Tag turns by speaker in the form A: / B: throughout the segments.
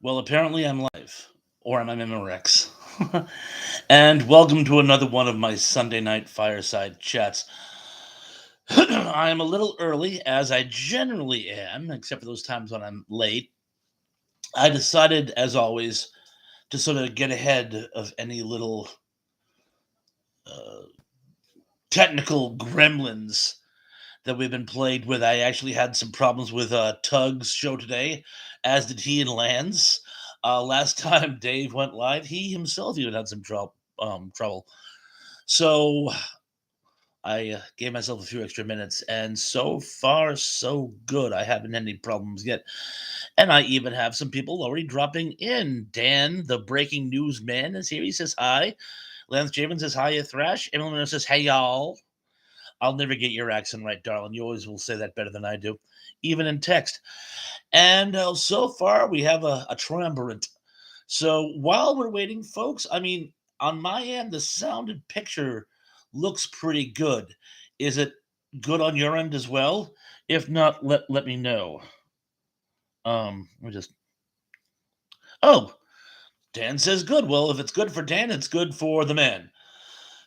A: Well, apparently I'm live, or am I Memorex? And welcome to another one of my Sunday night fireside chats. I am a little early, as I generally am, except for those times when I'm late. I decided, as always, to sort of get ahead of any little uh, technical gremlins that we've been plagued with. I actually had some problems with Tug's show today, as did he and Lance. Last time Dave went live, he himself even had some trouble. So I gave myself a few extra minutes, and so far, so good. I haven't had any problems yet. And I even have some people already dropping in. Dan, the breaking news man, is here. He says hi. Lance Javen says hi, Thrash. Emily Miller says, hey, y'all. I'll never get your accent right, darling. You always will say that better than I do, even in text. And so far, we have a triumvirate. So while we're waiting, folks, I mean, on my end, the sound and picture looks pretty good. Is it good on your end as well? If not, let me know. Let me just. Oh, Dan says good. Well, if it's good for Dan, it's good for the man.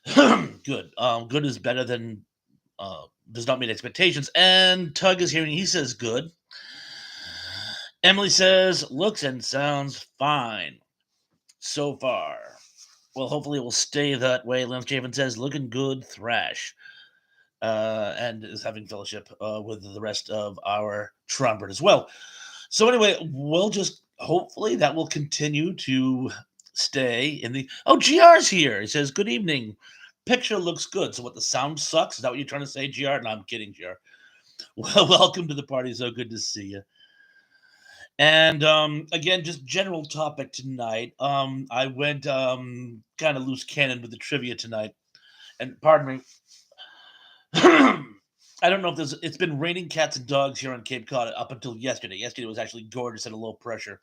A: Good. Good is better than does not meet expectations. And Tug is here and he says good. Emily says looks and sounds fine so far. Well, hopefully it will stay that way. Lance Javen says looking good, Thrash, and is having fellowship with the rest of our trumpet as well. So anyway, we'll just hopefully that will continue to stay in the. Oh, GR's here. He says good evening. Picture looks good. So what, the sound sucks? Is that what you're trying to say, GR? No, I'm kidding, GR. Well, welcome to the party. So good to see you. And again, just general topic tonight. I went kind of loose cannon with the trivia tonight, and pardon me. I don't know if there's. It's been raining cats and dogs here on Cape Cod up until yesterday. Yesterday was actually gorgeous and a low pressure,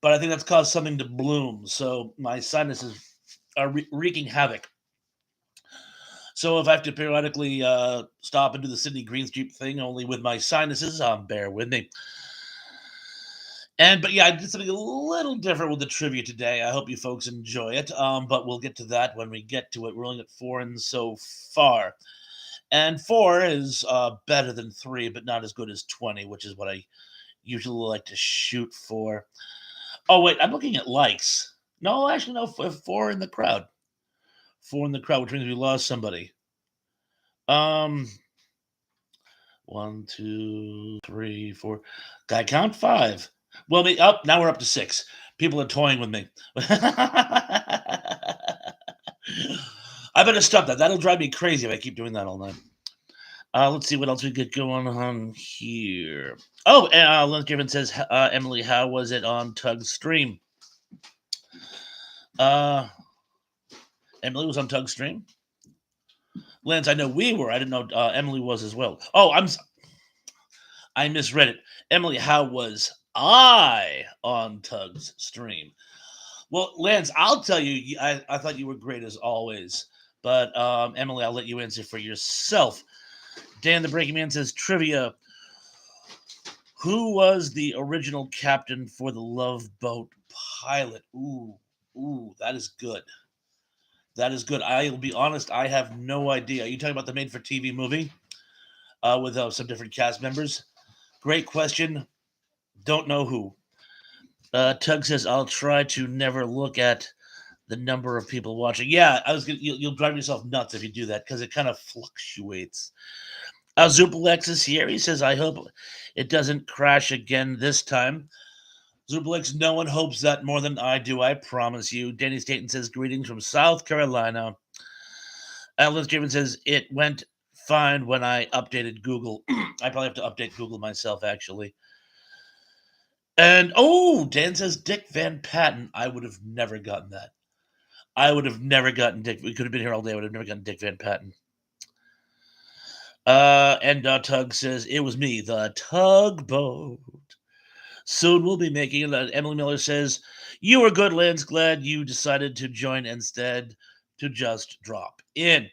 A: but I think that's caused something to bloom. So my sinuses are wreaking havoc. So if I have to periodically stop and do the Sydney Greenstreet thing, only with my sinuses, bear with me. And but yeah, I did something a little different with the trivia today. I hope you folks enjoy it. But we'll get to that when we get to it. We're only at 4 and so far, and 4 is better than 3, but not as good as 20, which is what I usually like to shoot for. Oh wait, I'm looking at likes. No, actually, no. 4 in the crowd. 4 in the crowd, which means we lost somebody. Um, 1, 2, 3, 4. I count 5. Well, up now we're up to 6. People are toying with me. I better stop that. That'll drive me crazy if I keep doing that all night. Let's see what else we get going on here. Oh, Lance Given says, Emily, how was it on Tug's stream? Emily was on Tug's stream. Lance, I know we were. I didn't know Emily was as well. Oh, I misread it. Emily, how was I on Tug's stream? Well, Lance, I'll tell you, I thought you were great as always. But Emily, I'll let you answer for yourself. Dan the Breaking Man says trivia. Who was the original captain for the Love Boat pilot? Ooh, that is good. That is good. I'll be honest, I have no idea. Are you talking about the made for TV movie with some different cast members? Great question. Don't know who. Tug says, I'll try to never look at the number of people watching. Yeah, you'll drive yourself nuts if you do that because it kind of fluctuates. Zupalex is here. He says, I hope it doesn't crash again this time. Zupalex, no one hopes that more than I do, I promise you. Danny Staten says, greetings from South Carolina. Alan Javen says, it went fine when I updated Google. I probably have to update Google myself, actually. And, Dan says, Dick Van Patten. I would have never gotten that. I would have never gotten Dick. We could have been here all day. I would have never gotten Dick Van Patten. And Tug says, it was me, the tugboat. Soon we'll be making it. Emily Miller says, you were good, Lance. Glad you decided to join instead to just drop in.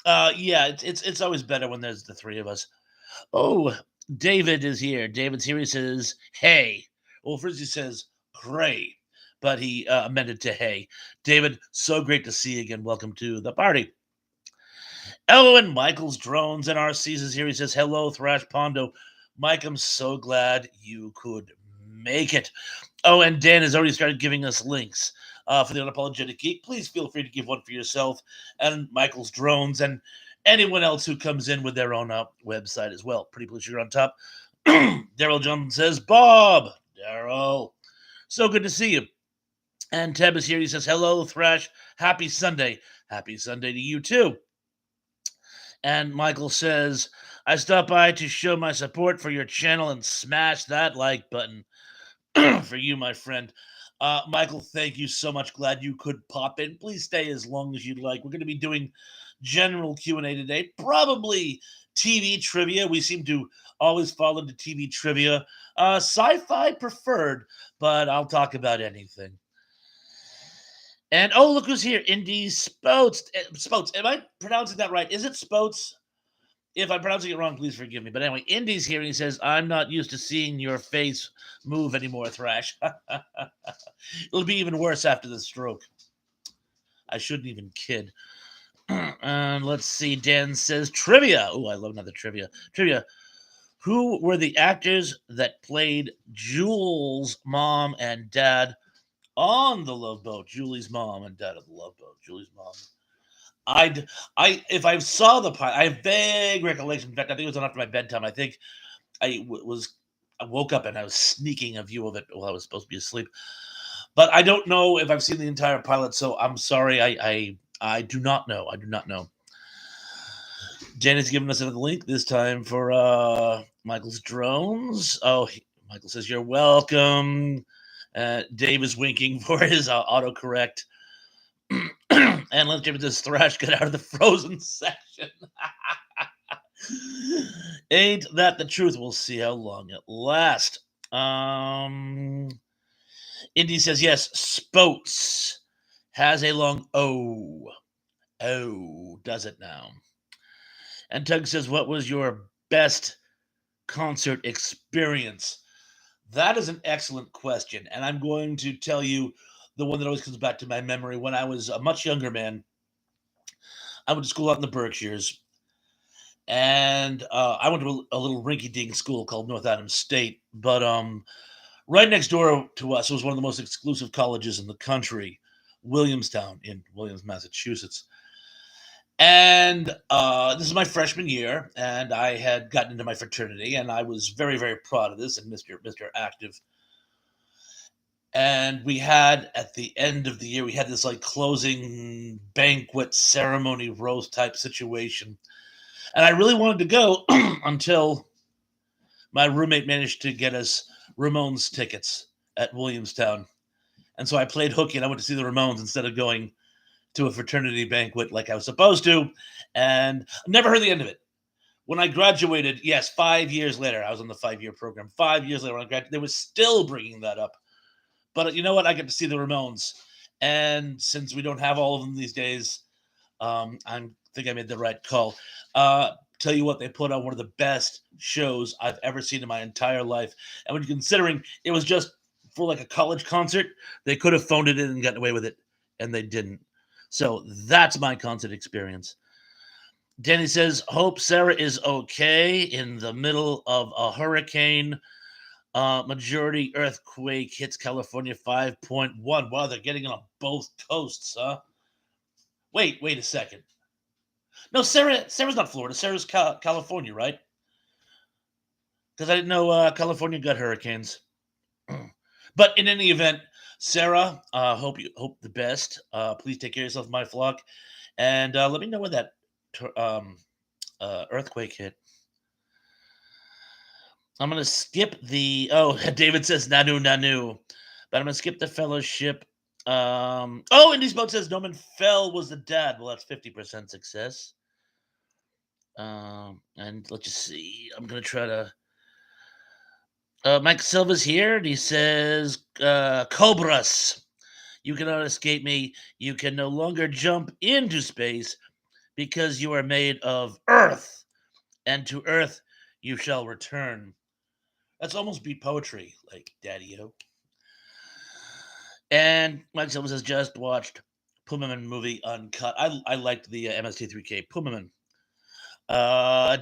A: Yeah, it's always better when there's the three of us. Oh, David is here. David's here. He says, hey. Well, first he says, Gray, but he amended to Hey. David, so great to see you again. Welcome to the party. Oh, and Michael's Drones and RCs is here. He says, hello, Thrash Pondo. Mike, I'm so glad you could make it. Oh, and Dan has already started giving us links for the Unapologetic Geek. Please feel free to give one for yourself and Michael's Drones and anyone else who comes in with their own website as well. Pretty please you're on top. Daryl Johnson says, Bob. Daryl, so good to see you. And Teb is here. He says, hello, Thrash. Happy Sunday. Happy Sunday to you, too. And Michael says, I stopped by to show my support for your channel and smash that like button for you, my friend. Michael, thank you so much. Glad you could pop in. Please stay as long as you'd like. We're going to be doing general Q&A today, probably TV trivia. We seem to always fall into TV trivia. Sci-fi preferred, but I'll talk about anything. And oh, look who's here. Indy Spoats. Spoats. Am I pronouncing that right? Is it Spoats? If I'm pronouncing it wrong, please forgive me. But anyway, Indy's here and he says, I'm not used to seeing your face move anymore, Thrash. It'll be even worse after the stroke. I shouldn't even kid. And let's see. Dan says, trivia. Oh, I love another trivia. Trivia. Who were the actors that played Jules' mom and dad on the Love Boat? Julie's mom and dad of the Love Boat. Julie's mom. If I saw the pilot, I have vague recollection. In fact, I think it was on after my bedtime. I think I woke up and I was sneaking a view of it while I was supposed to be asleep. But I don't know if I've seen the entire pilot, so I'm sorry. I do not know. I do not know. Janet's giving us another link this time for Michael's Drones. Oh, Michael says you're welcome. Dave is winking for his autocorrect. And let's give it this Thrash get out of the frozen section. Ain't that the truth? We'll see how long it lasts. Indy says yes. Spoats has a long O. Oh, does it now? And Tug says, what was your best concert experience? That is an excellent question. And I'm going to tell you the one that always comes back to my memory. When I was a much younger man, I went to school out in the Berkshires. And I went to a little rinky-dink school called North Adams State. But right next door to us was one of the most exclusive colleges in the country, Williamstown in Williams, Massachusetts. And this is my freshman year, and I had gotten into my fraternity, and I was very, very proud of this, and Mr. Active. And we had, at the end of the year, we had this like closing banquet ceremony roast type situation. And I really wanted to go until my roommate managed to get us Ramones tickets at Williamstown. And so I played hooky and I went to see the Ramones instead of going to a fraternity banquet like I was supposed to. And I never heard the end of it. When I graduated, yes, 5 years later, I was on the 5-year program. 5 years later, when I graduated, they were still bringing that up. But you know what? I get to see the Ramones. And since we don't have all of them these days, I think I made the right call. Tell you what, they put on one of the best shows I've ever seen in my entire life. And when you're considering it was just for like a college concert, they could have phoned it in and gotten away with it, and they didn't. So that's my concert experience. Danny says, hope Sarah is okay in the middle of a hurricane. Majority earthquake hits California 5.1. Wow, they're getting it on both coasts, huh? Wait a second. No, Sarah's not Florida. Sarah's California, right? Because I didn't know California got hurricanes. But in any event, Sarah, hope the best. Please take care of yourself, my flock, and let me know where that earthquake hit. I'm gonna skip the. Oh, David says Nanu, but I'm gonna skip the fellowship. Indy's boat says Norman Fell was the dad. Well, that's 50% success. And let's just see. I'm gonna try to. Mike Silva's here, and he says, Cobras, you cannot escape me. You can no longer jump into space because you are made of earth, and to earth you shall return. That's almost beat poetry, like Daddy-o. And Mike Silva says, just watched Pumaman movie uncut. I liked the MST3K Pumaman.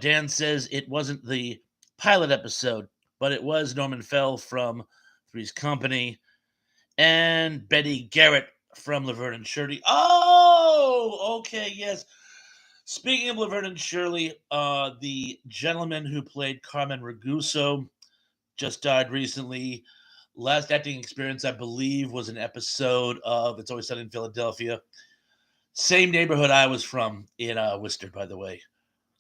A: Dan says it wasn't the pilot episode, but it was Norman Fell from Three's Company and Betty Garrett from Laverne and Shirley. Oh, okay, yes. Speaking of Laverne and Shirley, the gentleman who played Carmen Raguso just died recently. Last acting experience, I believe, was an episode of It's Always Sunny in Philadelphia. Same neighborhood I was from in Worcester, by the way.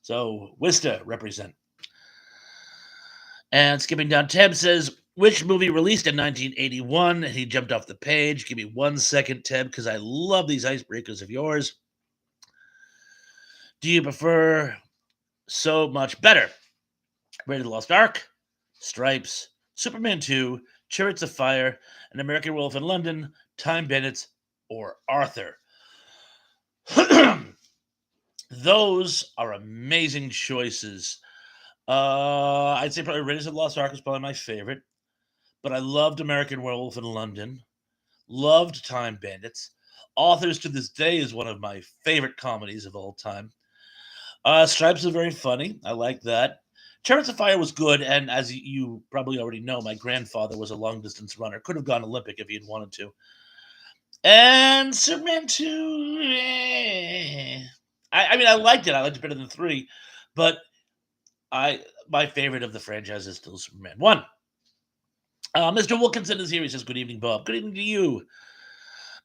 A: So, Worcester, represent. And skipping down, Tab says, which movie released in 1981? He jumped off the page. Give me 1 second, Tab, because I love these icebreakers of yours. Do you prefer So Much Better? Raiders of the Lost Ark, Stripes, Superman 2, Chariots of Fire, An American Wolf in London, Time Bandits, or Arthur? Those are amazing choices. I'd say probably Raiders of the Lost Ark is probably my favorite, but I loved American Werewolf in London, loved Time Bandits. Authors to this day is one of my favorite comedies of all time. Stripes is very funny. I like that. Chariots of Fire was good, and as you probably already know, my grandfather was a long distance runner. Could have gone Olympic if he had wanted to. And Superman 2, I mean, I liked it. I liked it better than 3, but my favorite of the franchise is still Superman 1. Mr. Wilkinson is here. He says, good evening, Bob. Good evening to you.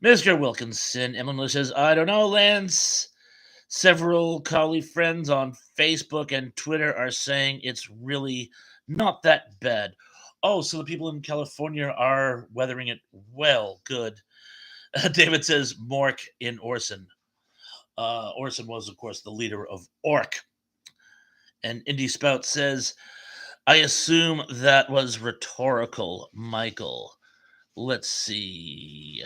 A: Mr. Wilkinson. Emily says, I don't know, Lance. Several colleague friends on Facebook and Twitter are saying it's really not that bad. Oh, so the people in California are weathering it well. Good. David says Mork in Orson. Orson was, of course, the leader of Orc. And Indy Spout says, I assume that was rhetorical, Michael. Let's see.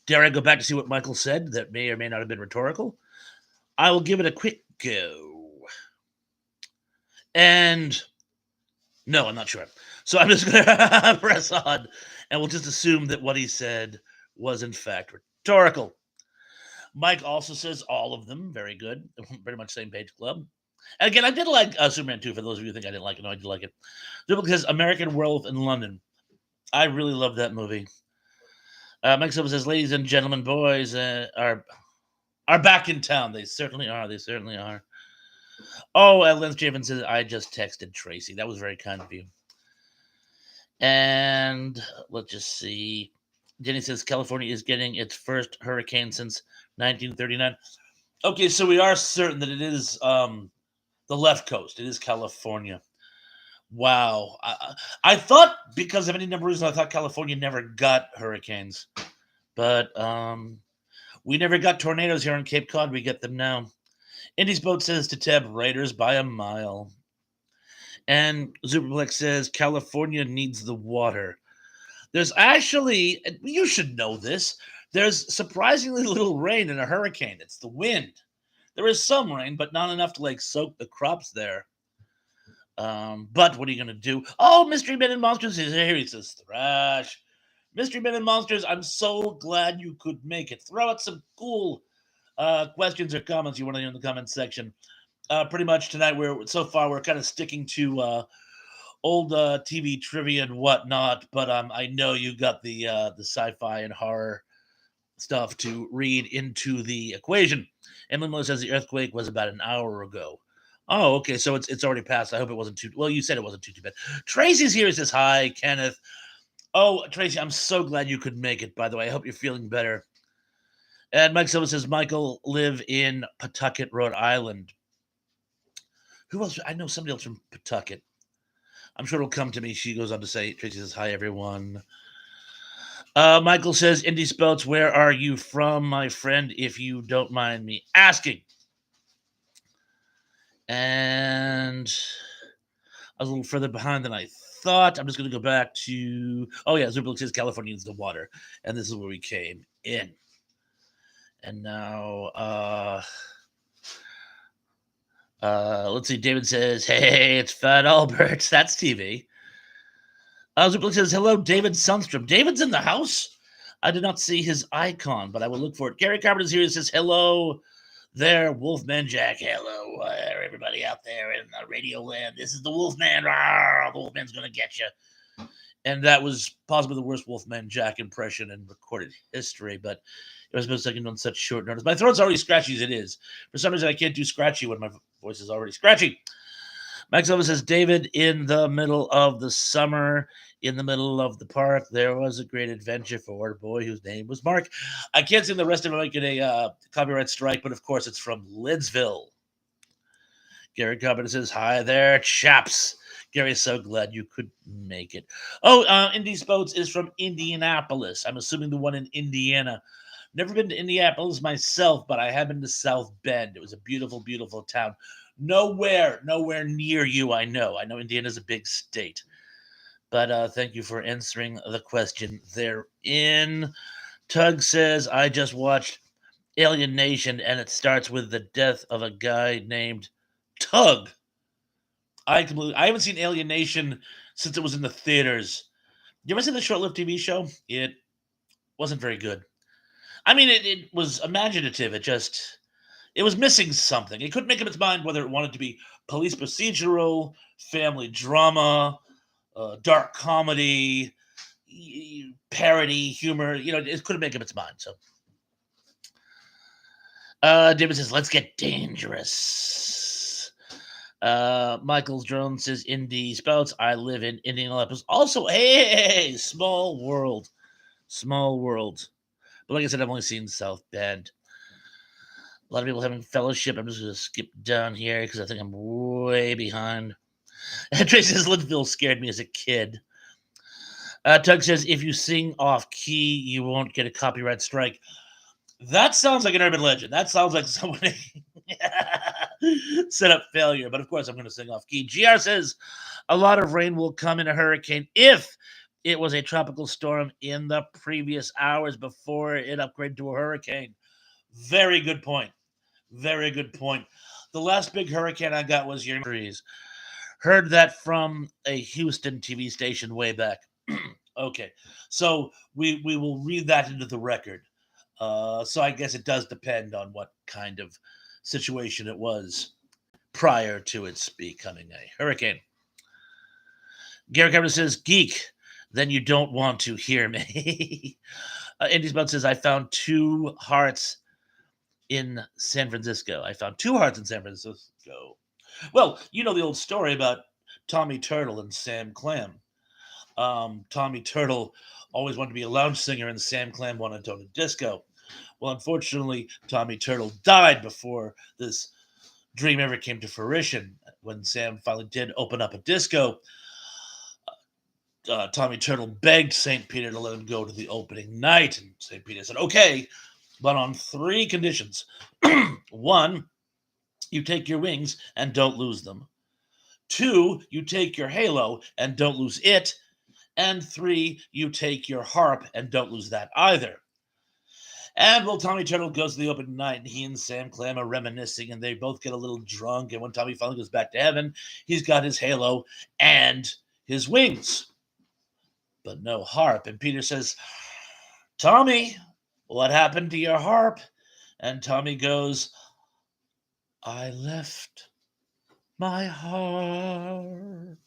A: Dare I go back to see what Michael said that may or may not have been rhetorical? I will give it a quick go. And no, I'm not sure. So I'm just going to press on and we'll just assume that what he said was in fact rhetorical. Mike also says all of them. Very good. Pretty much same page club. And again, I did like Superman 2, for those of you who think I didn't like it. No, I did like it. Because American Werewolf in London. I really love that movie. Mike Silva says, ladies and gentlemen, boys are back in town. They certainly are. They certainly are. Oh, Lance Javen says, I just texted Tracy. That was very kind of you. And let's just see. Jenny says, California is getting its first hurricane since 1939. Okay, so we are certain that it is the left coast. It is California. Wow. I thought, because of any number of reasons, I thought California never got hurricanes. But we never got tornadoes here on Cape Cod. We get them now. Indy's Boat says to Teb, Raiders by a mile. And Superplex says, California needs the water. There's actually, you should know this, there's surprisingly little rain in a hurricane. It's the wind. There is some rain, but not enough to like soak the crops there. But what are you going to do? Oh, Mystery Men and Monsters is here. He says, Thrash. Mystery Men and Monsters, I'm so glad you could make it. Throw out some cool questions or comments you want to hear in the comments section. Pretty much tonight, we're kind of sticking to old TV trivia and whatnot, but I know you got the sci-fi and horror stuff to read into the equation. Emily Miller says the earthquake was about an hour ago. Oh, okay, so it's already passed. I hope it wasn't too well. You said it wasn't too bad. Tracy's here. He says hi, Kenneth. Oh, Tracy, I'm so glad you could make it. By the way, I hope you're feeling better. And Mike Silva says Michael live in Pawtucket, Rhode Island. Who else? I know somebody else from Pawtucket. I'm sure it'll come to me. She goes on to say, Tracy says, hi, everyone. Michael says, Indy Spouts, where are you from, my friend, if you don't mind me asking? And I was a little further behind than I thought. I'm just going to go back to, oh, yeah, Zublik says California needs the water. And this is where we came in. And now, let's see. David says, hey, it's Fat Albert. That's TV. Zuplik says, hello, David Sundstrom. David's in the house? I did not see his icon, but I will look for it. Gary Carpenter's here. He says, hello there, Wolfman Jack. Hello, everybody out there in Radio Land. This is the Wolfman. Rawr, the Wolfman's going to get you. And that was possibly the worst Wolfman Jack impression in recorded history, but it was mistaken on such short notice. My throat's already scratchy as it is. For some reason, I can't do scratchy when my voice is already scratchy. Max Elvis says, David, in the middle of the summer, in the middle of the park, there was a great adventure for a boy whose name was Mark. I can't sing the rest of it. I might get a copyright strike, but of course, it's from Lidsville. Gary Carpenter says, hi there, chaps. Gary's so glad you could make it. Oh, Indy Boats is from Indianapolis. I'm assuming the one in Indiana. Never been to Indianapolis myself, but I have been to South Bend. It was a beautiful, beautiful town. Nowhere near you, I know. I know Indiana's a big state. But thank you for answering the question therein. Tug says, I just watched Alien Nation, and it starts with the death of a guy named Tug. I haven't seen Alien Nation since it was in the theaters. You ever see the short-lived TV show? It wasn't very good. I mean, it was imaginative. It was missing something. It couldn't make up its mind whether it wanted to be police procedural, family drama, dark comedy, parody, humor. It couldn't make up its mind. So, David says, let's get dangerous. Michael Jones says, Indy Spouts, I live in Indianapolis. Also, hey, small world. Small world. But like I said, I've only seen South Bend. A lot of people having fellowship. I'm just going to skip down here because I think I'm way behind. Tracy says, Lidsville scared me as a kid. Tug says, if you sing off key, you won't get a copyright strike. That sounds like an urban legend. That sounds like somebody set up failure. But of course, I'm going to sing off key. GR says, a lot of rain will come in a hurricane if it was a tropical storm in the previous hours before it upgraded to a hurricane. Very good point. Very good point. The last big hurricane I got was your trees. Heard that from a Houston TV station way back. Okay, so we will read that into the record. So I guess it does depend on what kind of situation it was prior to its becoming a hurricane. Gary Cameron says, geek, then you don't want to hear me. Indy's Bud says, I found two hearts in San Francisco. Well, you know the old story about Tommy Turtle and Sam Clam. Tommy Turtle always wanted to be a lounge singer, and Sam Clam wanted to own a disco. Well, unfortunately, Tommy Turtle died before this dream ever came to fruition. When Sam finally did open up a disco, Tommy Turtle begged St. Peter to let him go to the opening night, and St. Peter said, okay, but on three conditions. One, you take your wings and don't lose them. Two, you take your halo and don't lose it. And three, you take your harp and don't lose that either. And well, Tommy Turtle goes to the open night, and he and Sam Clam are reminiscing, and they both get a little drunk. And when Tommy finally goes back to heaven, he's got his halo and his wings, but no harp. And Peter says, Tommy, what happened to your harp? And Tommy goes, I left my harp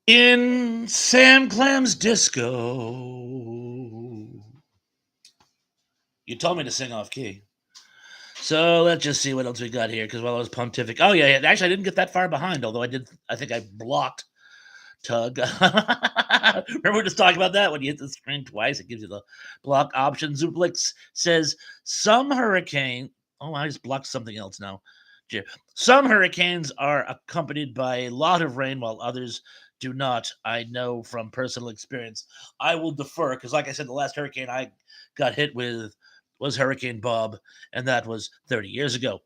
A: in Sam Clam's disco. You told me to sing off key. So let's just see what else we got here, because while I was pontific. Oh, yeah. Actually, I didn't get that far behind, although I think I blocked Tug. Remember we were just talking about that? When you hit the screen twice, it gives you the block option. Zuplix says, some hurricane... Oh, I just blocked something else now. Some hurricanes are accompanied by a lot of rain, while others do not. I know from personal experience. I will defer, because like I said, the last hurricane I got hit with was Hurricane Bob, and that was 30 years ago.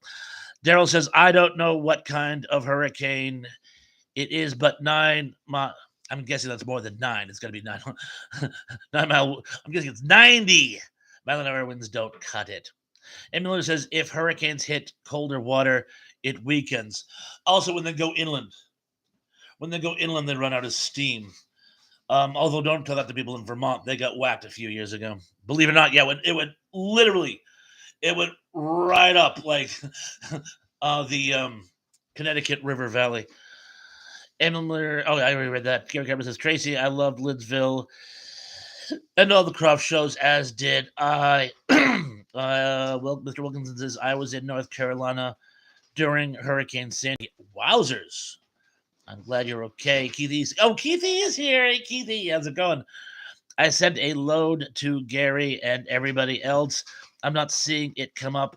A: Daryl says, I don't know what kind of hurricane it is, but 9 miles. I'm guessing that's more than 9. It's going to be 9. 9 mile. I'm guessing it's 90 mile an hour winds don't cut it. And Miller says, if hurricanes hit colder water, it weakens. Also, when they go inland, when they go inland, they run out of steam. Although don't tell that to people in Vermont. They got whacked a few years ago. Believe it or not, yeah, it went literally, it went right up like the Connecticut River Valley. Emily, oh, I already read that. Gary Cameron says, Tracy, I loved Lidsville and all the craft shows, as did I. Well, Mr. Wilkinson says, I was in North Carolina during Hurricane Sandy. Wowzers. I'm glad you're okay. Keithy. Oh, Keithy is here. Hey, Keithy, how's it going? I sent a load to Gary and everybody else. I'm not seeing it come up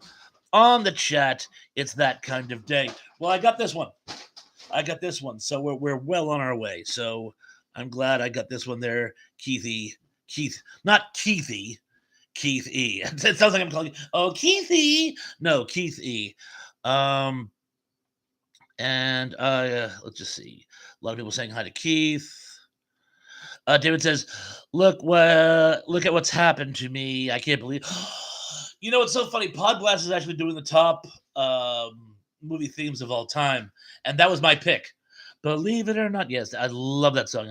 A: on the chat. It's that kind of day. Well, I got this one. So we're well on our way. So I'm glad I got this one there, Keithy. Keith, not Keithy. Keith E. It sounds like I'm calling you. Oh, Keithy. No, Keith E. And let's just see. A lot of people saying hi to Keith. David says, look at what's happened to me. I can't believe." You know, it's so funny. Podblast is actually doing the top movie themes of all time, and that was my pick. Believe it or not, yes, I love that song.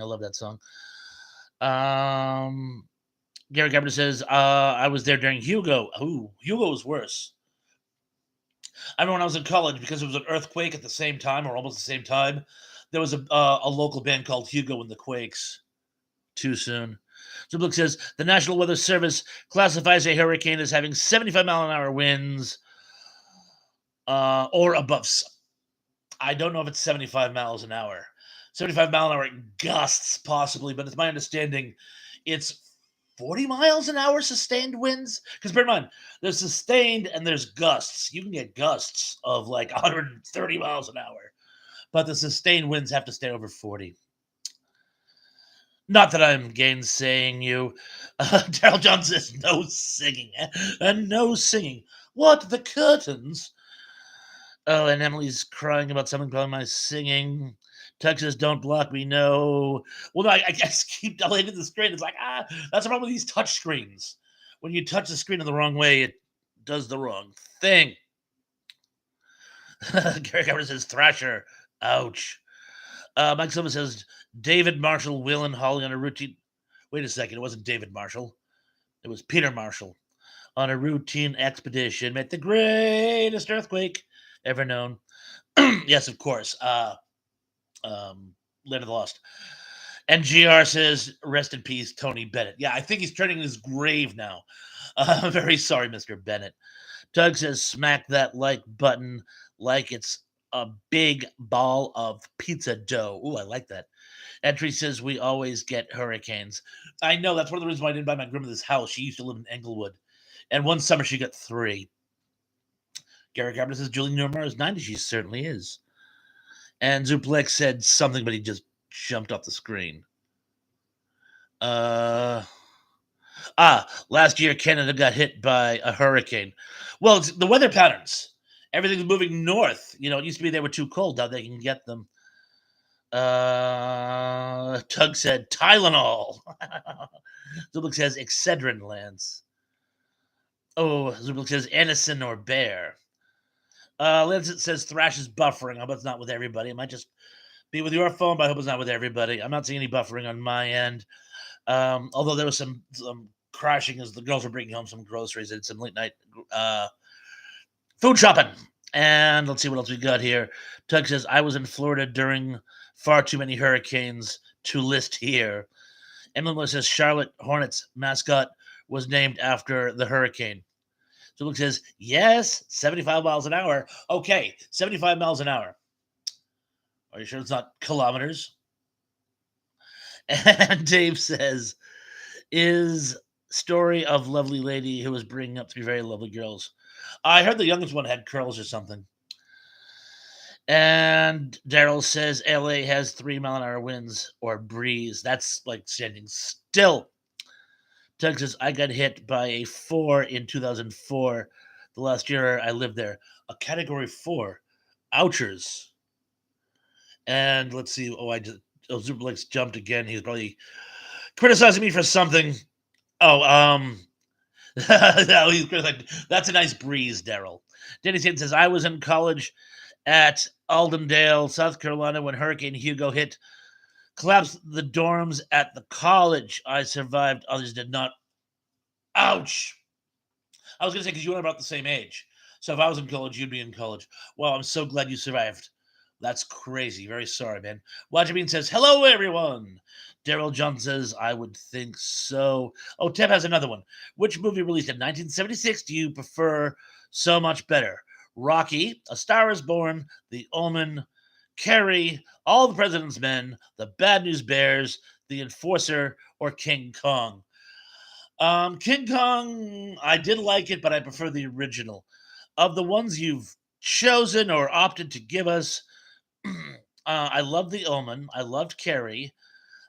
A: Gary Gabbard says, I was there during Hugo. Ooh, Hugo was worse. I remember when I was in college, because it was an earthquake at the same time, or almost the same time, there was a local band called Hugo and the Quakes. Too soon. Zublik says, the National Weather Service classifies a hurricane as having 75-mile-an-hour winds or above. I don't know if it's 75 miles an hour. 75-mile-an-hour gusts, possibly, but it's my understanding it's 40 miles an hour sustained winds. Because bear in mind, there's sustained and there's gusts. You can get gusts of like 130 miles an hour, but the sustained winds have to stay over 40. Not that I'm gainsaying you. Daryl John says, no singing. And no singing. What? The curtains? Oh, and Emily's crying about something about my singing. Texas, don't block me, no. Well, no, I just keep deleting the screen. It's like, that's the problem with these touch screens. When you touch the screen in the wrong way, it does the wrong thing. Gary Coward says, Thrasher. Ouch. Mike Silva says, David Marshall, Will, and Holly on a routine. Wait a second, it wasn't David Marshall. It was Peter Marshall on a routine expedition. Met the greatest earthquake ever known. Yes, of course. Land of the Lost. And GR says, rest in peace, Tony Bennett. Yeah, I think he's turning in his grave now. I'm very sorry, Mr. Bennett. Doug says, smack that like button like it's a big ball of pizza dough. Ooh, I like that. Entry says, we always get hurricanes. I know, that's one of the reasons why I didn't buy my grandmother's house. She used to live in Englewood. And one summer she got 3. Gary Carpenter says, Julie Newmar is 90. She certainly is. And Zuplex said something, but he just jumped off the screen. Last year Canada got hit by a hurricane. Well, it's the weather patterns. Everything's moving north. You know, it used to be they were too cold. Now they can get them. Tug said Tylenol. Zublik says Excedrin lands. Oh, Zublik says Anison or Bear. Lancet says Thrash is buffering. I hope it's not with everybody. It might just be with your phone, but I hope it's not with everybody. I'm not seeing any buffering on my end. Although there was some crashing as the girls were bringing home some groceries and some late night food shopping. And let's see what else we got here. Tug says, I was in Florida during far too many hurricanes to list here. Emily says, Charlotte Hornets mascot was named after the hurricane. So Luke says, yes, 75 miles an hour. Okay, 75 miles an hour. Are you sure it's not kilometers? And Dave says, is story of lovely lady who was bringing up 3 very lovely girls. I heard the youngest one had curls or something. And Daryl says LA has 3-mile-an-hour winds or breeze. That's like standing still. Doug says, I got hit by a 4 in 2004. The last year I lived there. A category 4. Ouchers. And let's see. Zuplex jumped again. He's probably criticizing me for something. No, he's criticizing. That's a nice breeze, Daryl. Danny Satan says, I was in college at Aldendale, South Carolina, when Hurricane Hugo hit, collapsed the dorms at the college. I survived, others did not. Ouch. I was going to say, because you and I are about the same age. So if I was in college, you'd be in college. Well, I'm so glad you survived. That's crazy. Very sorry, man. Wajabin says, hello, everyone. Daryl John says, I would think so. Oh, Teb has another one. Which movie released in 1976 do you prefer so much better? Rocky, A Star is Born, The Omen, Carrie, All the President's Men, The Bad News Bears, The Enforcer, or King Kong? King Kong, I did like it, but I prefer the original. Of the ones you've chosen or opted to give us, I love The Omen. I loved Carrie.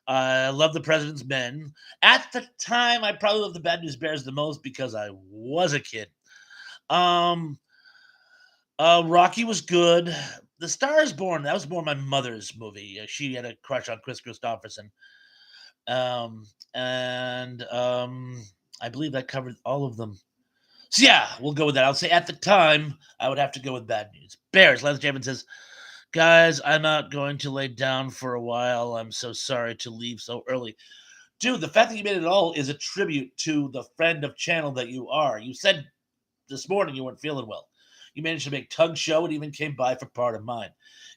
A: I love The President's Men. At the time, I probably loved The Bad News Bears the most because I was a kid. Um, Rocky was good. The Star is Born, that was more my mother's movie. She had a crush on Chris Christopherson. And I believe that covered all of them. So yeah, we'll go with that. I'll say at the time, I would have to go with Bad News Bears. Lance Javin says, guys, I'm not going to lay down for a while. I'm so sorry to leave so early. Dude, the fact that you made it all is a tribute to the friend of channel that you are. You said this morning you weren't feeling well. You managed to make Tug's show and even came by for part of mine.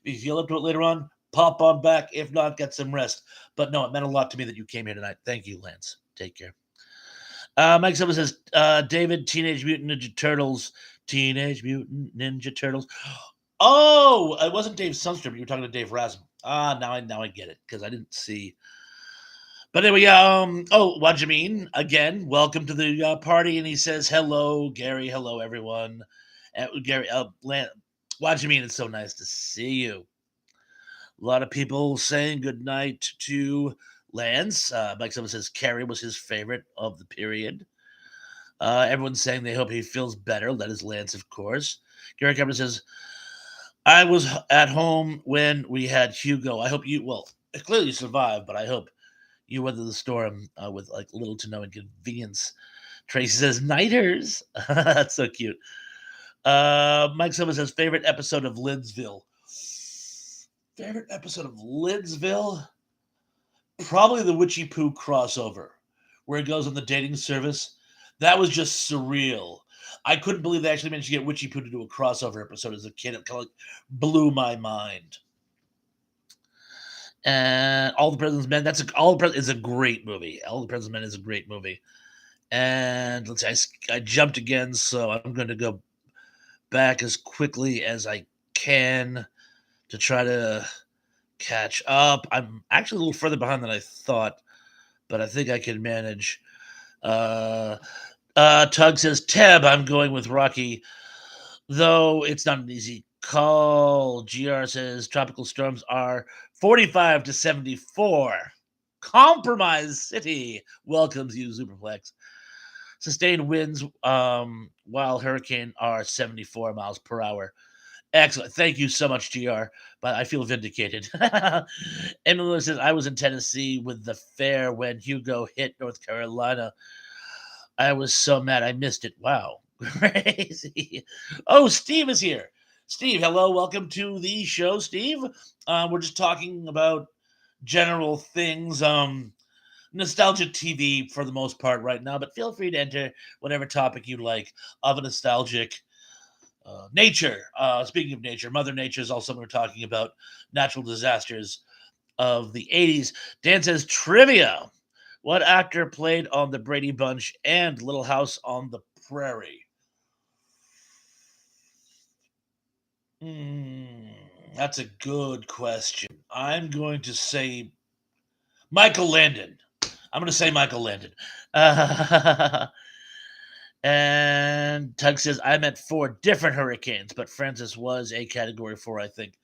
A: If you feel up to it later on, pop on back. If not, get some rest. But no, it meant a lot to me that you came here tonight. Thank you, Lance. Take care. Mike Silva says, David, Teenage Mutant Ninja Turtles. Teenage Mutant Ninja Turtles. Oh, it wasn't Dave Sundstrom. You were talking to Dave Rasmus. Now I get it because I didn't see. But anyway, Wajamin, again, welcome to the party. And he says, hello, Gary. Hello, everyone. Gary, Wajamin, it's so nice to see you. A lot of people saying good night to Lance. Mike Silva says Carrie was his favorite of the period. Everyone's saying they hope he feels better. That is Lance, of course. Gary Cameron says, I was at home when we had Hugo. I hope you, well, clearly you survived, but I hope you weather the storm with like little to no inconvenience. Tracy says, Nighters. That's so cute. Mike Silva says, favorite episode of Lidsville. Favorite episode of Lidsville? Probably the Witchy Poo crossover, where it goes on the dating service. That was just surreal. I couldn't believe they actually managed to get Witchy Poo to do a crossover episode as a kid. It kind of like blew my mind. And All the President's Men. All the President's is a great movie. All the President's Men is a great movie. And let's see, I jumped again, so I'm going to go back as quickly as I can to try to catch up. I'm actually a little further behind than I thought, but I think I can manage. Tug says, Teb, I'm going with Rocky, though it's not an easy call. GR says, tropical storms are 45 to 74. Compromise City welcomes you, Superplex. Sustained winds while hurricane are 74 miles per hour. Excellent. Thank you so much, GR. But I feel vindicated. Emily says, I was in Tennessee with the fair when Hugo hit North Carolina. I was so mad I missed it. Wow. Crazy. Oh, Steve is here. Steve, hello. Welcome to the show, Steve. We're just talking about general things. Nostalgia TV for the most part right now, but feel free to enter whatever topic you like of a nostalgic nature. Speaking of nature, Mother Nature is also we're talking about natural disasters of the 80s. Dan says trivia. What actor played on the Brady Bunch and Little House on the Prairie? That's a good question. I'm going to say Michael Landon. I'm going to say Michael Landon. And Tug says, I meant 4 different hurricanes, but Francis was a category 4, I think.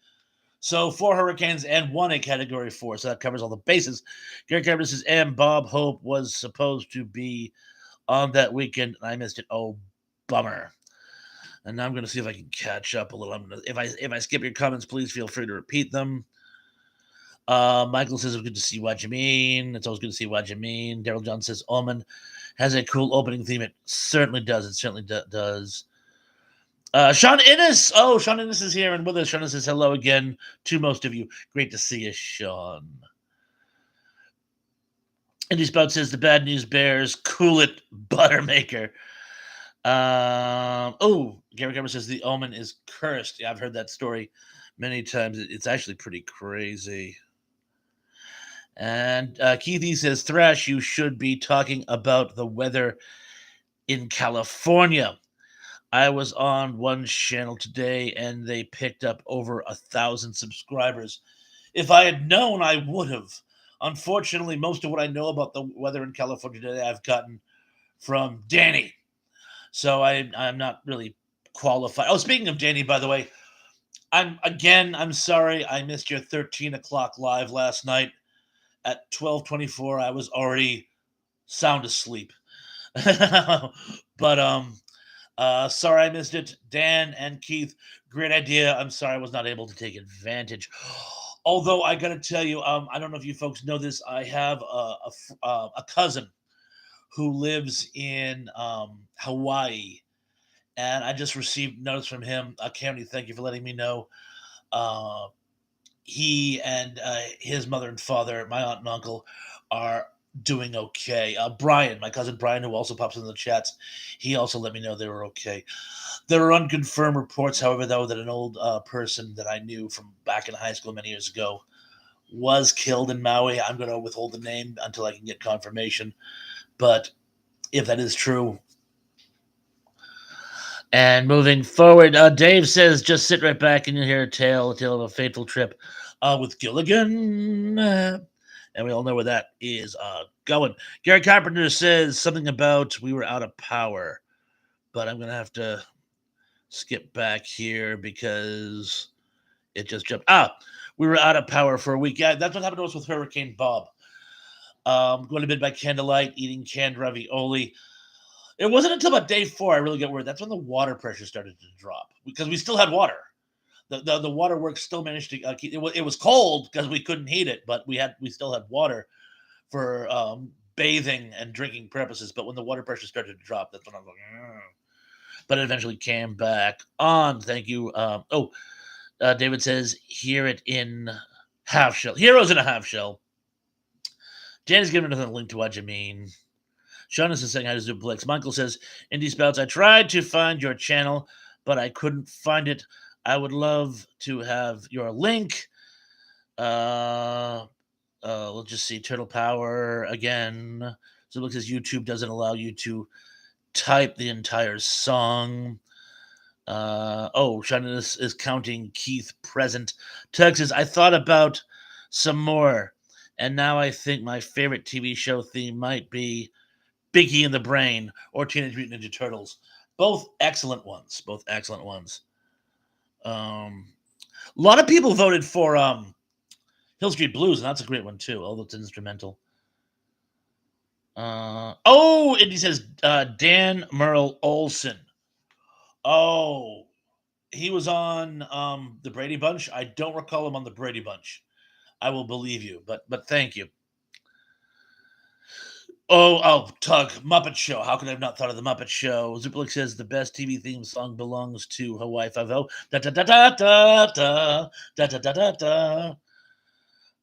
A: So 4 hurricanes and 1 a category 4. So that covers all the bases. Gary Cameron says, and Bob Hope was supposed to be on that weekend. And I missed it. Oh, bummer. And now I'm going to see if I can catch up a little. If I skip your comments, please feel free to repeat them. Michael says, it's good to see what you mean. It's always good to see what you mean. Daryl John says, Omen has a cool opening theme. It certainly does. It certainly does. Sean Innes. Oh, Sean Innes is here and with us. Sean Innes says hello again to most of you. Great to see you, Sean. Indy Spout says the bad news bears. Cool it, Buttermaker. Gary Cameron says the omen is cursed. Yeah, I've heard that story many times. It's actually pretty crazy. And Keithy says, Thrash, you should be talking about the weather in California. I was on one channel today and they picked up over 1,000 subscribers. If I had known, I would have. Unfortunately, most of what I know about the weather in California today, I've gotten from Danny. So I'm not really qualified. Oh, speaking of Danny, by the way, I'm sorry I missed your 13 o'clock live last night. At 12:24, I was already sound asleep. but sorry I missed it. Dan and Keith, great idea. I'm sorry I was not able to take advantage. Although I gotta tell you, I don't know if you folks know this. I have a cousin who lives in Hawaii, and I just received notice from him. County, thank you for letting me know. Uh, he and his mother and father, my aunt and uncle, are doing okay. Brian, my cousin Brian, who also pops in the chats, he also let me know they were okay. There are unconfirmed reports, however, though, that an old person that I knew from back in high school many years ago was killed in Maui. I'm going to withhold the name until I can get confirmation. But if that is true, and moving forward, Dave says, just sit right back and you'll hear a tale of a fateful trip with Gilligan. And we all know where that is going. Gary Carpenter says something about we were out of power. But I'm going to have to skip back here because it just jumped. We were out of power for a week. Yeah, that's what happened to us with Hurricane Bob. Going to bed by candlelight, eating canned ravioli. It wasn't until about day 4 I really got worried. That's when the water pressure started to drop because we still had water. The waterworks still managed to keep it was cold because we couldn't heat it, but we still had water for bathing and drinking purposes. But when the water pressure started to drop, that's when I was like, "Ugh." But it eventually came back on. Thank you. David says, hear it in half shell. Heroes in a half shell. Jan is giving another link to what you mean. Sean is saying hi to Zuplex. Michael says, Indie Spouts, I tried to find your channel, but I couldn't find it. I would love to have your link. Let's just see. Turtle Power again. Zuplex says YouTube doesn't allow you to type the entire song. Shannon is counting Keith present. Texas, I thought about some more, and now I think my favorite TV show theme might be Biggie in the Brain or Teenage Mutant Ninja Turtles. Both excellent ones. Both excellent ones. A lot of people voted for Hill Street Blues, and that's a great one too, although it's instrumental. Indy says Dan Merle Olson. Oh, he was on the Brady Bunch. I don't recall him on the Brady Bunch. I will believe you, but thank you. Tug, Muppet Show. How could I have not thought of the Muppet Show? Zuplik says the best TV theme song belongs to Hawaii Five-O. Da da da da da da da da da da da.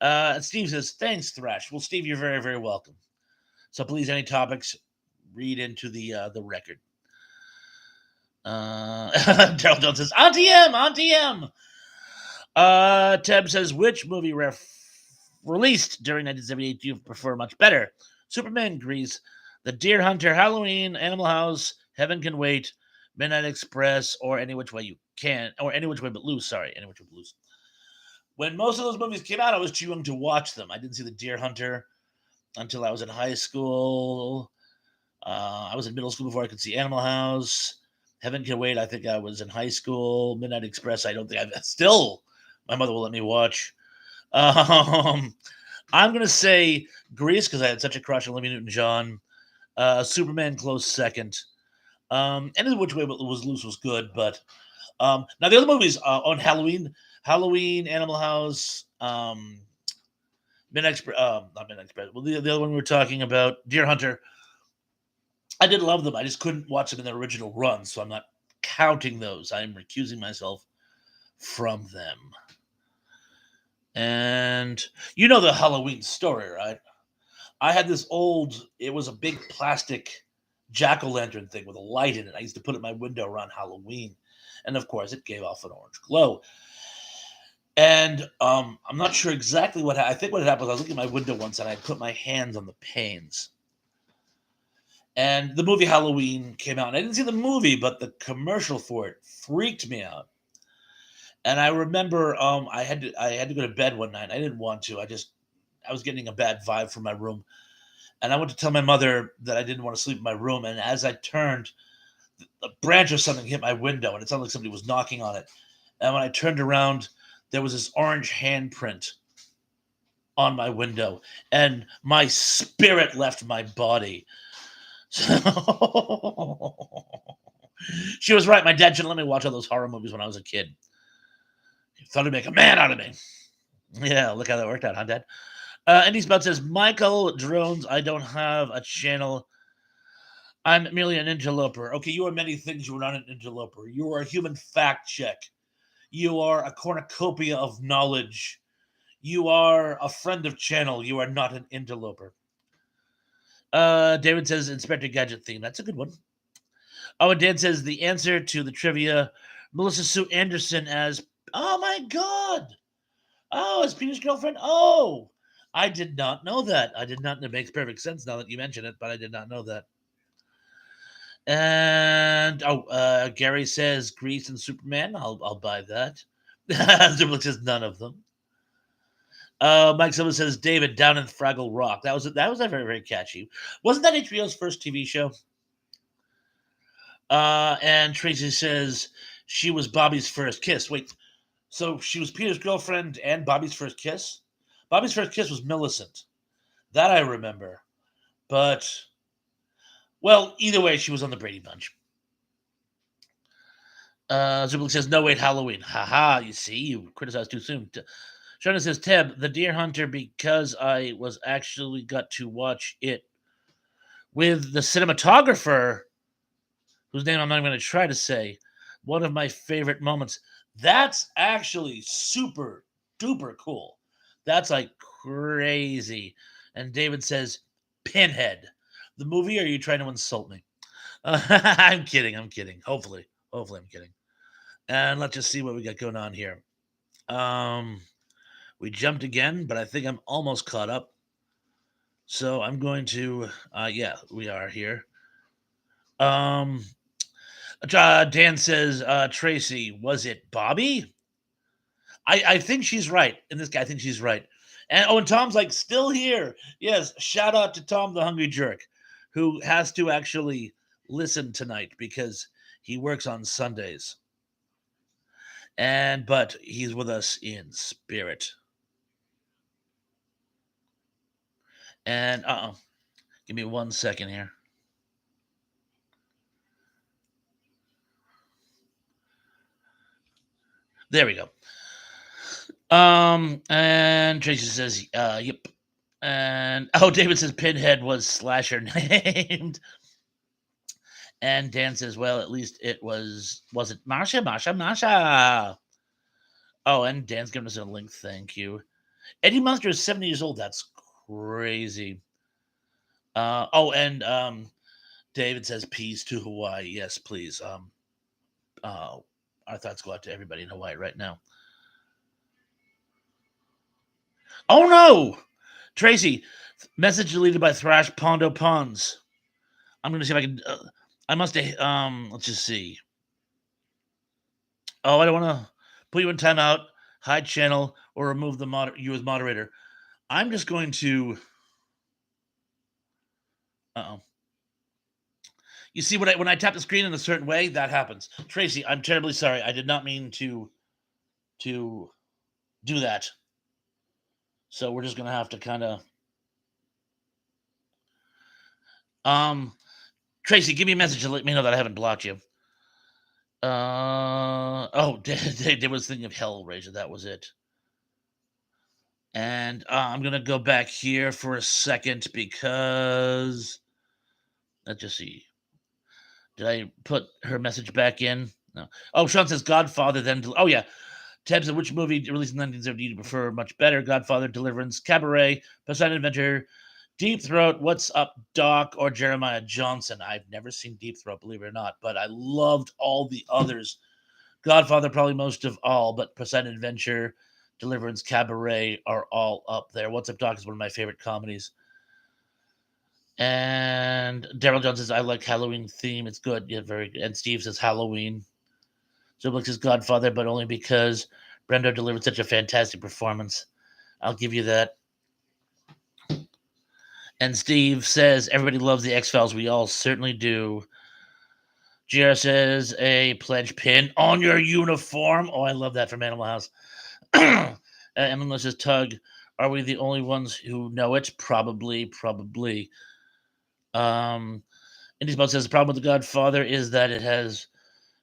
A: And Steve says, thanks, Thrash. Well, Steve, you're very, very welcome. So please, any topics, read into the record. Daryl Jones says, Auntie M, Auntie M. Teb says, which movie released during 1978 do you prefer much better? Superman agrees. The Deer Hunter, Halloween, Animal House, Heaven Can Wait, Midnight Express, or Any Which Way You Can, or Any Which Way But Loose. Sorry, Any Which Way But Loose. When most of those movies came out, I was too young to watch them. I didn't see The Deer Hunter until I was in high school. I was in middle school before I could see Animal House. Heaven Can Wait, I think I was in high school. Midnight Express, I don't think I've still. My mother will let me watch. I'm going to say Grease because I had such a crush on Olivia Newton-John. Superman close second. Any Which Way Was Loose was good, but now the other movies on Halloween, Animal House, Midnight Express, not Midnight Express. Well, the other one we were talking about, Deer Hunter. I did love them. I just couldn't watch them in their original run, so I'm not counting those. I am recusing myself from them. And you know the Halloween story, right? I had this old, it was a big plastic jack-o'-lantern thing with a light in it. I used to put it in my window around Halloween. And of course, it gave off an orange glow. And I'm not sure exactly what I think what had happened was I was looking at my window once and I put my hands on the panes. And the movie Halloween came out. And I didn't see the movie, but the commercial for it freaked me out. And I remember I had to go to bed one night. I didn't want to. I was getting a bad vibe from my room. And I went to tell my mother that I didn't want to sleep in my room. And as I turned, a branch or something hit my window, and it sounded like somebody was knocking on it. And when I turned around, there was this orange handprint on my window, and my spirit left my body. So she was right. My dad shouldn't let me watch all those horror movies when I was a kid. He thought he'd make a man out of me. Yeah, look how that worked out, huh, Dad? Andy Spout says, Michael Drones, I don't have a channel. I'm merely an interloper. Okay, you are many things. You are not an interloper. You are a human fact check. You are a cornucopia of knowledge. You are a friend of channel. You are not an interloper. David says Inspector Gadget theme. That's a good one. Oh, and Dan says the answer to the trivia, Melissa Sue Anderson as, oh my God. Oh, as Peter's girlfriend. Oh, I did not know that. I did not. It makes perfect sense now that you mention it, but I did not know that. And Gary says Grease and Superman. I'll buy that. Zublik says none of them. Mike Silva says David down in Fraggle Rock. That was very very catchy. Wasn't that HBO's first TV show? And Tracy says she was Bobby's first kiss. Wait, so she was Peter's girlfriend and Bobby's first kiss? Bobby's first kiss was Millicent. That I remember. But, well, either way, she was on the Brady Bunch. Zublik says, no, wait, Halloween. Haha, you see, you criticized too soon. Shona says, Teb, The Deer Hunter, because I was actually got to watch it with the cinematographer, whose name I'm not even going to try to say. One of my favorite moments. That's actually super duper cool. That's like crazy. And David says, Pinhead. The movie, or are you trying to insult me? I'm kidding. I'm kidding. Hopefully I'm kidding. And let's just see what we got going on here. We jumped again, but I think I'm almost caught up. So I'm going to, yeah, we are here. Dan says, Tracy, was it Bobby? I think she's right. In this guy, I think she's right. And Tom's like, still here. Yes, shout out to Tom the Hungry Jerk, who has to actually listen tonight because he works on Sundays. But he's with us in spirit. And give me 1 second here. There we go. And Tracy says, yep. And David says Pinhead was slasher named. And Dan says, well, at least it wasn't Marsha? Oh, and Dan's giving us a link. Thank you. Eddie Munster is 70 years old. That's crazy. And David says peace to Hawaii. Yes, please. Our thoughts go out to everybody in Hawaii right now. Oh no, Tracy, message deleted by Thrash Pondo Pons. I'm gonna see if I can. I must have. Let's just see. Oh, I don't want to put you in timeout, hide channel, or remove you as moderator. I'm just going to. You see, when I tap the screen in a certain way, that happens. Tracy, I'm terribly sorry. I did not mean to do that. So we're just gonna have to kind of. Tracy, give me a message to let me know that I haven't blocked you. They was thinking of Hellraiser. That was it. And I'm gonna go back here for a second because let's just see. Did I put her message back in? No. Oh, Sean says Godfather. Then oh yeah, Ted said which movie released in 1970 do you prefer much better? Godfather, Deliverance, Cabaret, Poseidon Adventure, Deep Throat, What's Up, Doc, or Jeremiah Johnson. I've never seen Deep Throat, believe it or not, but I loved all the others. Godfather, probably most of all, but Poseidon Adventure, Deliverance, Cabaret are all up there. What's Up, Doc is one of my favorite comedies. And Daryl Jones says, I like Halloween theme. It's good. Yeah, very good. And Steve says Halloween. Zublick says Godfather, but only because Brendo delivered such a fantastic performance. I'll give you that. And Steve says, everybody loves the X Files. We all certainly do. GR says, a pledge pin on your uniform. Oh, I love that from Animal House. Emily says, Tug, are we the only ones who know it? Probably, probably. Indy's Belt says, the problem with The Godfather is that it has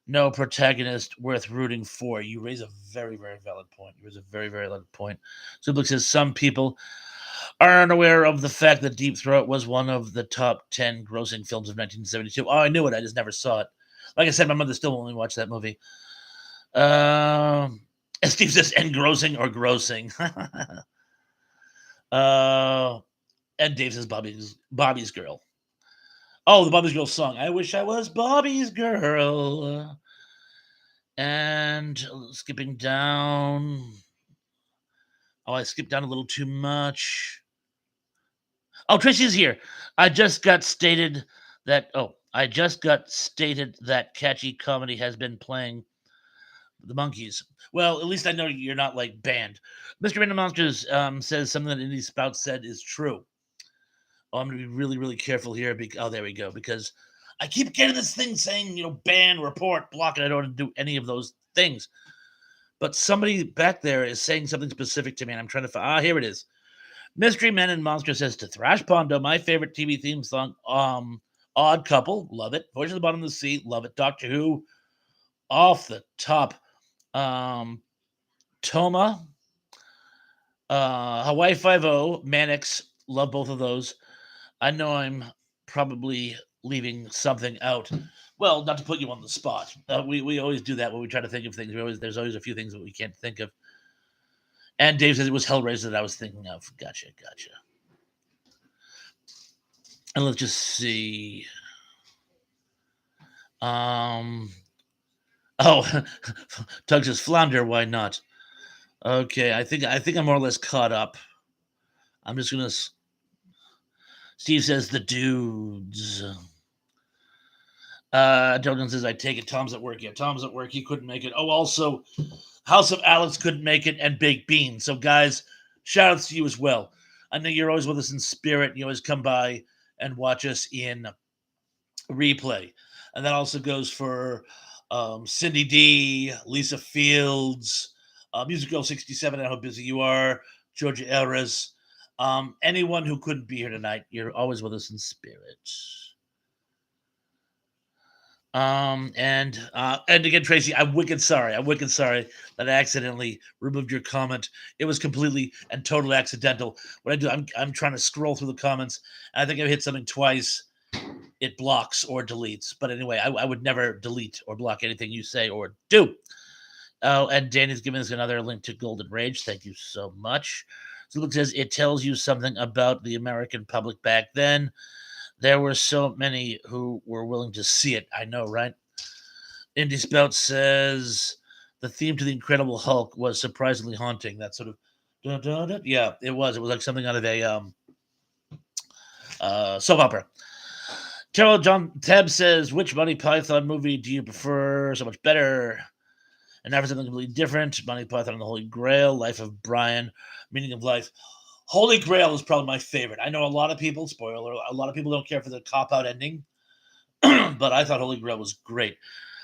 A: no protagonist worth rooting for. You raise a very, very valid point. You raise a very, very valid point. Zublick says, some people are unaware of the fact that Deep Throat was one of the top 10 grossing films of 1972. Oh, I knew it. I just never saw it. Like I said, my mother still only watched that movie. And Steve says engrossing or grossing. And Dave says Bobby's girl. Oh, the Bobby's girl song. I wish I was Bobby's girl. And skipping down. Oh, I skipped down a little too much. Oh, Tracy's here. I just got stated that catchy comedy has been playing the Monkeys. Well, at least I know you're not like banned. Mr. Random Monsters says something that Indy Spout said is true. Oh, I'm gonna be really, really careful here. Oh, there we go. Because I keep getting this thing saying, ban, report, block, and I don't do any of those things. But somebody back there is saying something specific to me, and I'm trying to find. Here it is. Mystery Men and Monster says to Thrash Pondo, my favorite TV theme song, Odd Couple, love it. Voice of the Bottom of the Sea, love it. Doctor Who, off the top. Toma, Hawaii Five-0, Mannix, love both of those. I know I'm probably leaving something out. Well, not to put you on the spot. We always do that when we try to think of things. There's always a few things that we can't think of. And Dave says it was Hellraiser that I was thinking of. Gotcha. And let's just see. Oh, Tug says Flounder. Why not? Okay, I think I'm more or less caught up. I'm just gonna. Steve says the dudes. Dogan says I take it. Tom's at work. Yeah, Tom's at work. He couldn't make it. Oh, also, House of Alex couldn't make it, and Baked Bean. So, guys, shout outs to you as well. I know you're always with us in spirit. You always come by and watch us in replay. And that also goes for Cindy D, Lisa Fields, Music Girl 67, I know how busy you are, Georgia Elris. Anyone who couldn't be here tonight, you're always with us in spirit. And again, Tracy, I'm wicked sorry that I accidentally removed your comment. It was completely and totally accidental. What I do, I'm trying to scroll through the comments, and I think I've hit something twice. It blocks or deletes. But anyway, I would never delete or block anything you say or do. Oh, and Danny's giving us another link to Golden Rage. Thank you so much. So it says it tells you something about the American public back then. There were so many who were willing to see it. I know, right? Indy Spout says the theme to the Incredible Hulk was surprisingly haunting. That sort of, yeah, it was. It was like something out of a soap opera. Terrell John Tab says, which Monty Python movie do you prefer so much better? And now for something completely different. Monty Python and the Holy Grail, Life of Brian, Meaning of Life. Holy Grail is probably my favorite. I know a lot of people, spoiler, a lot of people don't care for the cop-out ending, but I thought Holy Grail was great.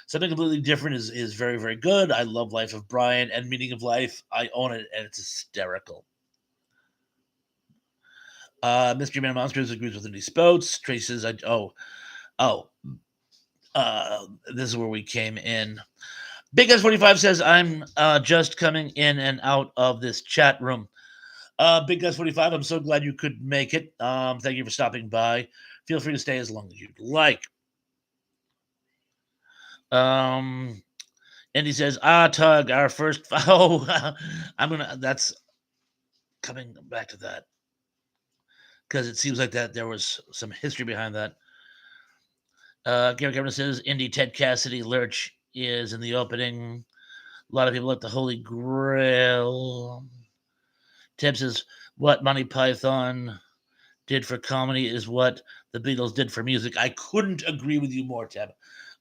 A: Something completely different is very, very good. I love Life of Brian and Meaning of Life. I own it, and it's hysterical. Mystery Man Monsters agrees with Indy Spoats. Traces, this is where we came in. Big S45 says, I'm just coming in and out of this chat room. Big S45, I'm so glad you could make it. Thank you for stopping by. Feel free to stay as long as you'd like. And he says, "Ah, Tug, our first." Oh, I'm gonna. That's coming back to that because it seems like that there was some history behind that. Gary Cameron says, "Indy Ted Cassidy Lurch is in the opening. A lot of people like the Holy Grail." Tim says, "What Monty Python did for comedy is what the Beatles did for music." I couldn't agree with you more, Tim.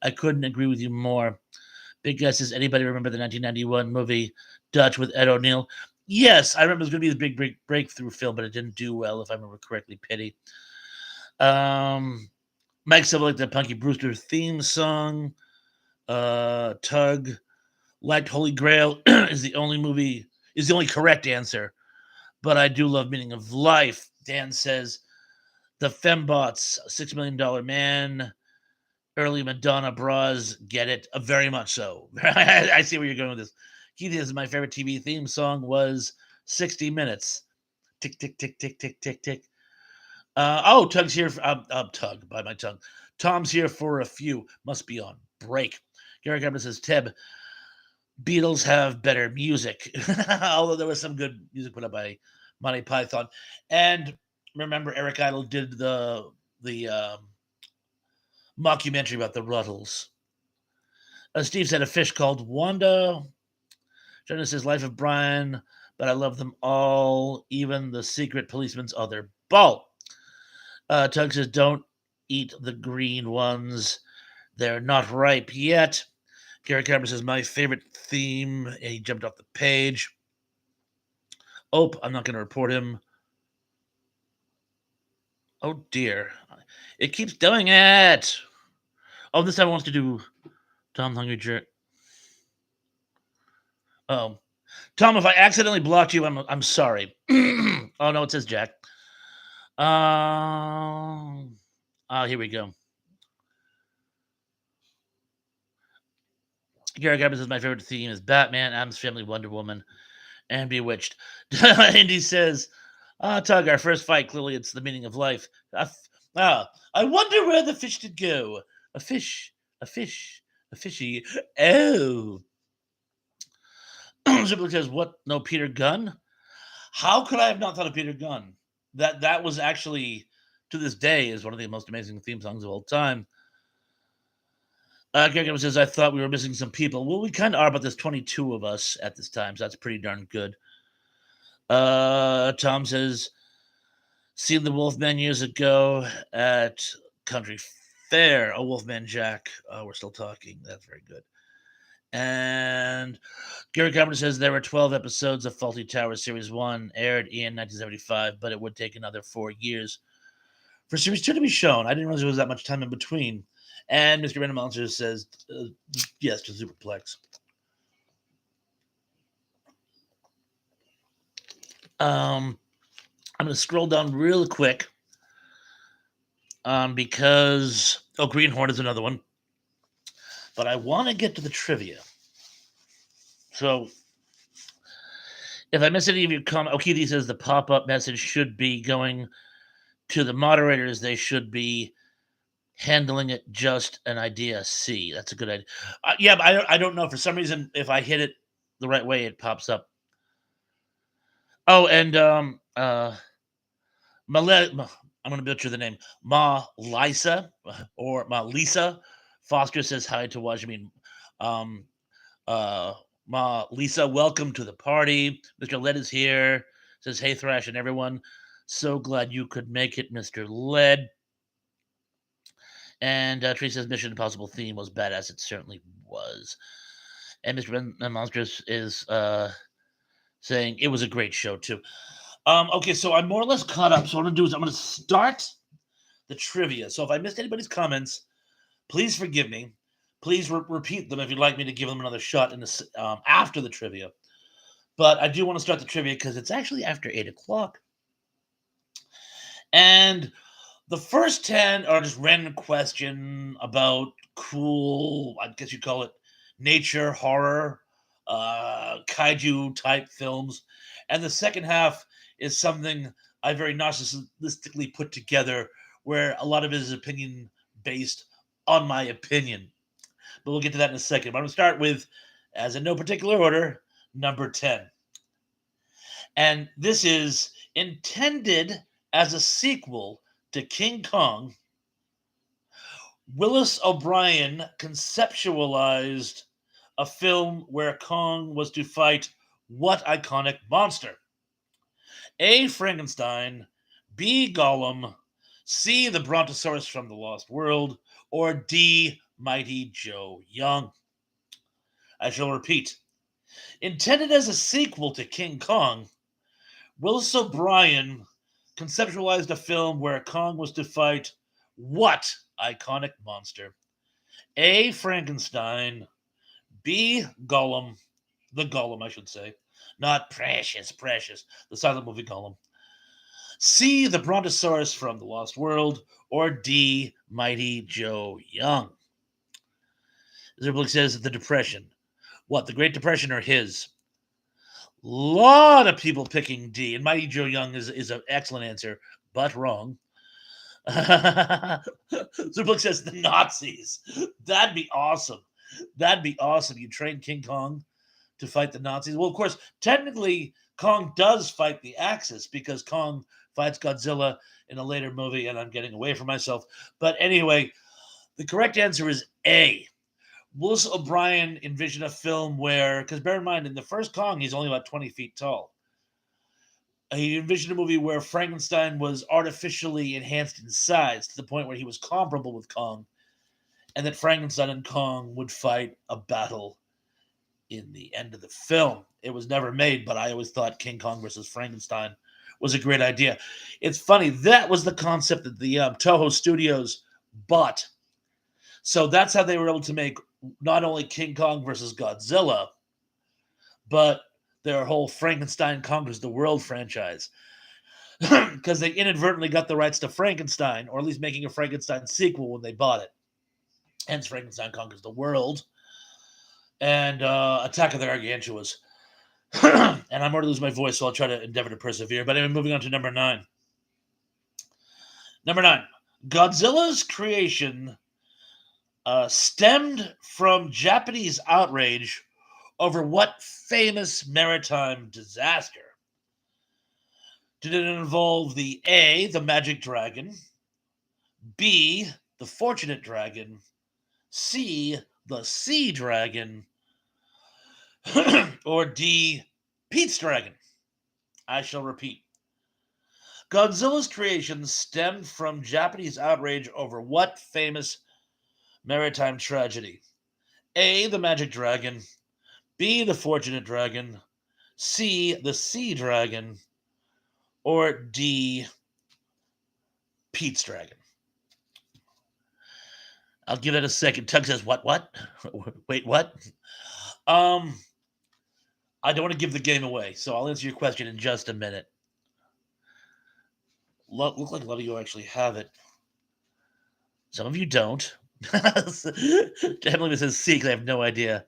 A: I couldn't agree with you more. Big guess is anybody remember the 1991 movie Dutch with Ed O'Neill? Yes, I remember it was going to be the big breakthrough film, but it didn't do well, if I remember correctly. Pity. Mike said like the Punky Brewster theme song. Tug liked Holy Grail is the only correct answer. But I do love Meaning of Life. Dan says the Fembots, $6 Million Man, early Madonna bras, get it? Very much so. I see where you're going with this. Keith says my favorite TV theme song was 60 Minutes. Tick, tick, tick, tick, tick, tick, tick. Tug's here. Tug, by my tongue. Tom's here for a few. Must be on break. Gary Gabner says, Teb, Beatles have better music. Although there was some good music put up by Monty Python. And remember, Eric Idle did the mockumentary about the Ruddles. Steve said a fish called Wanda. Jonah says Life of Brian, but I love them all, even the secret policeman's other ball. Tug says don't eat the green ones. They're not ripe yet. Gary Carver says my favorite theme. He jumped off the page. Oh, I'm not going to report him. Oh dear. It keeps doing it. Oh, this time it wants to do Tom Hungry Jerk. Oh, Tom, if I accidentally blocked you, I'm sorry. Oh no, it says Jack. Here we go. Gary Gabby says my favorite theme is Batman, Adam's Family, Wonder Woman, and Bewitched. Indy says, Tug, our first fight, clearly it's the meaning of life. I wonder where the fish did go. A fish, a fish, a fishy. Oh. Simply says, what? No Peter Gunn? How could I have not thought of Peter Gunn? That was actually, to this day, is one of the most amazing theme songs of all time. Gregor says, I thought we were missing some people. Well, we kind of are, but there's 22 of us at this time, so that's pretty darn good. Tom says, seen the Wolfman years ago at Country Fair. Oh, Wolfman Jack. We're still talking. That's very good. And Gary Carpenter says there were 12 episodes of Faulty Towers Series 1 aired in 1975, but it would take another 4 years for Series 2 to be shown. I didn't realize there was that much time in between. And Mr. Random Monster says yes to Superplex. I'm going to scroll down real quick because Greenhorn is another one. But I want to get to the trivia. So if I miss any of your comments, Keith says the pop-up message should be going to the moderators. They should be handling it just an idea. C. That's a good idea. Yeah, but I don't know. For some reason, if I hit it the right way, it pops up. Oh, and I'm going to butcher the name. Ma Lisa or Ma Lisa Foster says hi to watch. I mean, Ma Lisa, welcome to the party. Mr. Led is here. Says hey Thrash and everyone. So glad you could make it, Mr. Led. And Tree says Mission Impossible theme was badass. It certainly was. And Mr. Monstrous is saying it was a great show too. Okay, so I'm more or less caught up. So what I'm gonna do is I'm gonna start the trivia. So if I missed anybody's comments, please forgive me. Please repeat them if you'd like me to give them another shot in this after the trivia. But I do want to start the trivia because it's actually after 8 o'clock. And the first 10 are just random question about cool, I guess you call it nature, horror, kaiju type films. And the second half is something I very narcissistically put together where a lot of it is opinion based on my opinion. But we'll get to that in a second. But I'm going to start with as in no particular order, number 10. And this is intended as a sequel to King Kong. Willis O'Brien conceptualized a film where Kong was to fight what iconic monster? A. Frankenstein, B. Gollum, C. The Brontosaurus from the Lost World, or D. Mighty Joe Young. I shall repeat. Intended as a sequel to King Kong, Willis O'Brien conceptualized a film where Kong was to fight what iconic monster? A. Frankenstein, B. Gollum, the Gollum, I should say, not Precious, the silent movie Gollum. C. The Brontosaurus from the Lost World, or D. Mighty Joe Young. Zerblick says the Depression. What, the Great Depression or his? Lot of people picking D, and Mighty Joe Young is an excellent answer, but wrong. Zerblick says the Nazis. That'd be awesome. That'd be awesome. You train King Kong to fight the Nazis. Well, of course, technically, Kong does fight the Axis because Kong fights Godzilla in a later movie, and I'm getting away from myself. But anyway, the correct answer is A. Willis O'Brien envisioned a film where, because bear in mind, in the first Kong, he's only about 20 feet tall. He envisioned a movie where Frankenstein was artificially enhanced in size to the point where he was comparable with Kong, and that Frankenstein and Kong would fight a battle in the end of the film. It was never made, but I always thought King Kong versus Frankenstein was a great idea. It's funny, that was the concept that the Toho Studios bought. So that's how they were able to make not only King Kong versus Godzilla, but their whole Frankenstein Conquers the World franchise. Because they inadvertently got the rights to Frankenstein, or at least making a Frankenstein sequel when they bought it. Hence Frankenstein Conquers the World and Attack of the Gargantuas. And I'm going to lose my voice, so I'll try to endeavor to persevere. But anyway, moving on to number 9. Number 9. Godzilla's creation stemmed from Japanese outrage over what famous maritime disaster? Did it involve the A, the Magic Dragon, B, the Fortunate Dragon, C, the Sea Dragon, or D, Pete's Dragon? I shall repeat. Godzilla's creation stemmed from Japanese outrage over what famous maritime tragedy? A, the Magic Dragon, B, the Fortunate Dragon, C, the Sea Dragon, or D, Pete's Dragon? I'll give it a second. Tug says, what? Wait, what? I don't want to give the game away, so I'll answer your question in just a minute. Look like a lot of you actually have it. Some of you don't. Emily says C because I have no idea.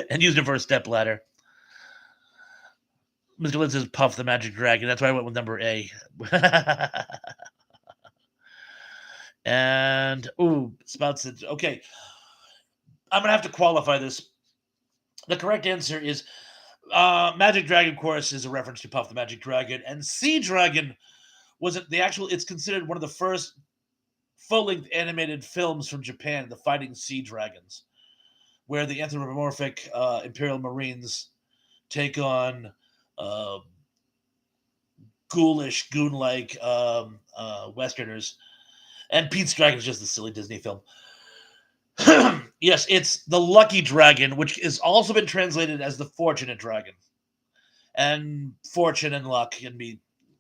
A: And used it for a step ladder. Mr. Lynn says Puff the Magic Dragon. That's why I went with number A. And, Spout said, okay. I'm going to have to qualify this. The correct answer is Magic Dragon, of course, is a reference to Puff the Magic Dragon. And Sea Dragon wasn't the actual, it's considered one of the first full-length animated films from Japan, the Fighting Sea Dragons, where the anthropomorphic Imperial Marines take on ghoulish, goon-like Westerners. And Pete's Dragon is just a silly Disney film. Yes, it's the Lucky Dragon, which has also been translated as the Fortunate Dragon. And fortune and luck can be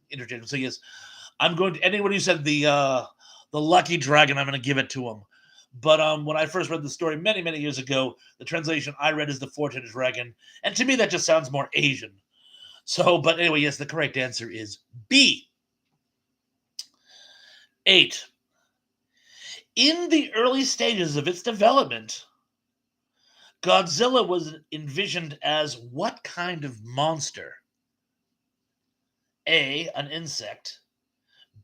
A: interchangeable. So yes, I'm going to anyone who said the Lucky Dragon, I'm going to give it to him. But when I first read the story many years ago, the translation I read is the Fortunate Dragon, and to me that just sounds more Asian. So, but anyway, yes, the correct answer is B. 8. In the early stages of its development, Godzilla was envisioned as what kind of monster? A, an insect,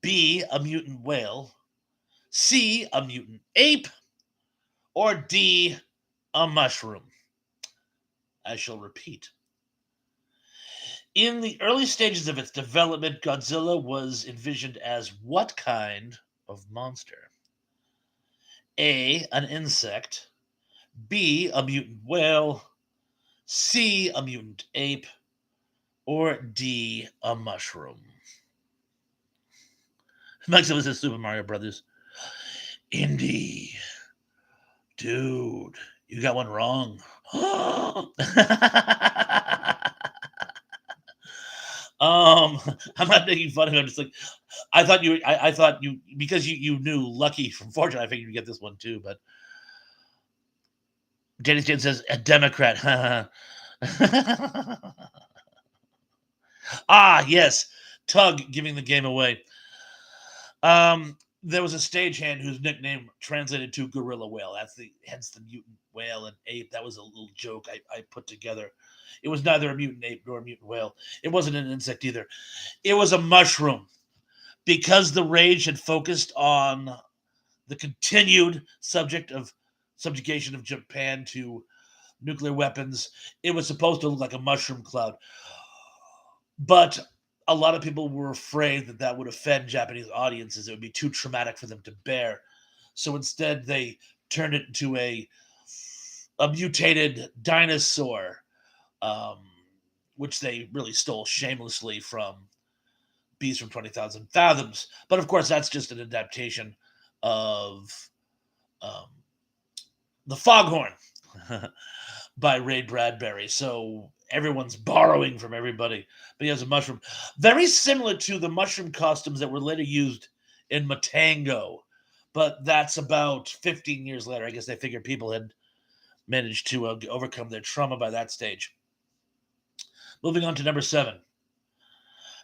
A: B, a mutant whale, C, a mutant ape, or D, a mushroom? I shall repeat. In the early stages of its development, Godzilla was envisioned as what kind of monster? A, an insect, B, a mutant whale, C, a mutant ape, or D, a mushroom? Max, was this Super Mario Brothers? Indy, dude, you got one wrong. I'm not making fun of him. I'm just like, I thought you, because you knew Lucky from Fortune. I figured you'd get this one too. But Dennis Jen says a Democrat. Ah, yes, Tug giving the game away. There was a stagehand whose nickname translated to gorilla whale. That's the hence the mutant whale and ape. That was a little joke I put together. It was neither a mutant ape nor a mutant whale. It wasn't an insect either. It was a mushroom. Because the rage had focused on the continued subject of subjugation of Japan to nuclear weapons, it was supposed to look like a mushroom cloud. But a lot of people were afraid that that would offend Japanese audiences. It would be too traumatic for them to bear. So instead, they turned it into a mutated dinosaur, um, which they really stole shamelessly from Beast from 20,000 Fathoms. But of course, that's just an adaptation of um, The Foghorn by Ray Bradbury. So everyone's borrowing from everybody. But he has a mushroom. Very similar to the mushroom costumes that were later used in Matango. But that's about 15 years later. I guess they figured people had managed to overcome their trauma by that stage. Moving on to number 7.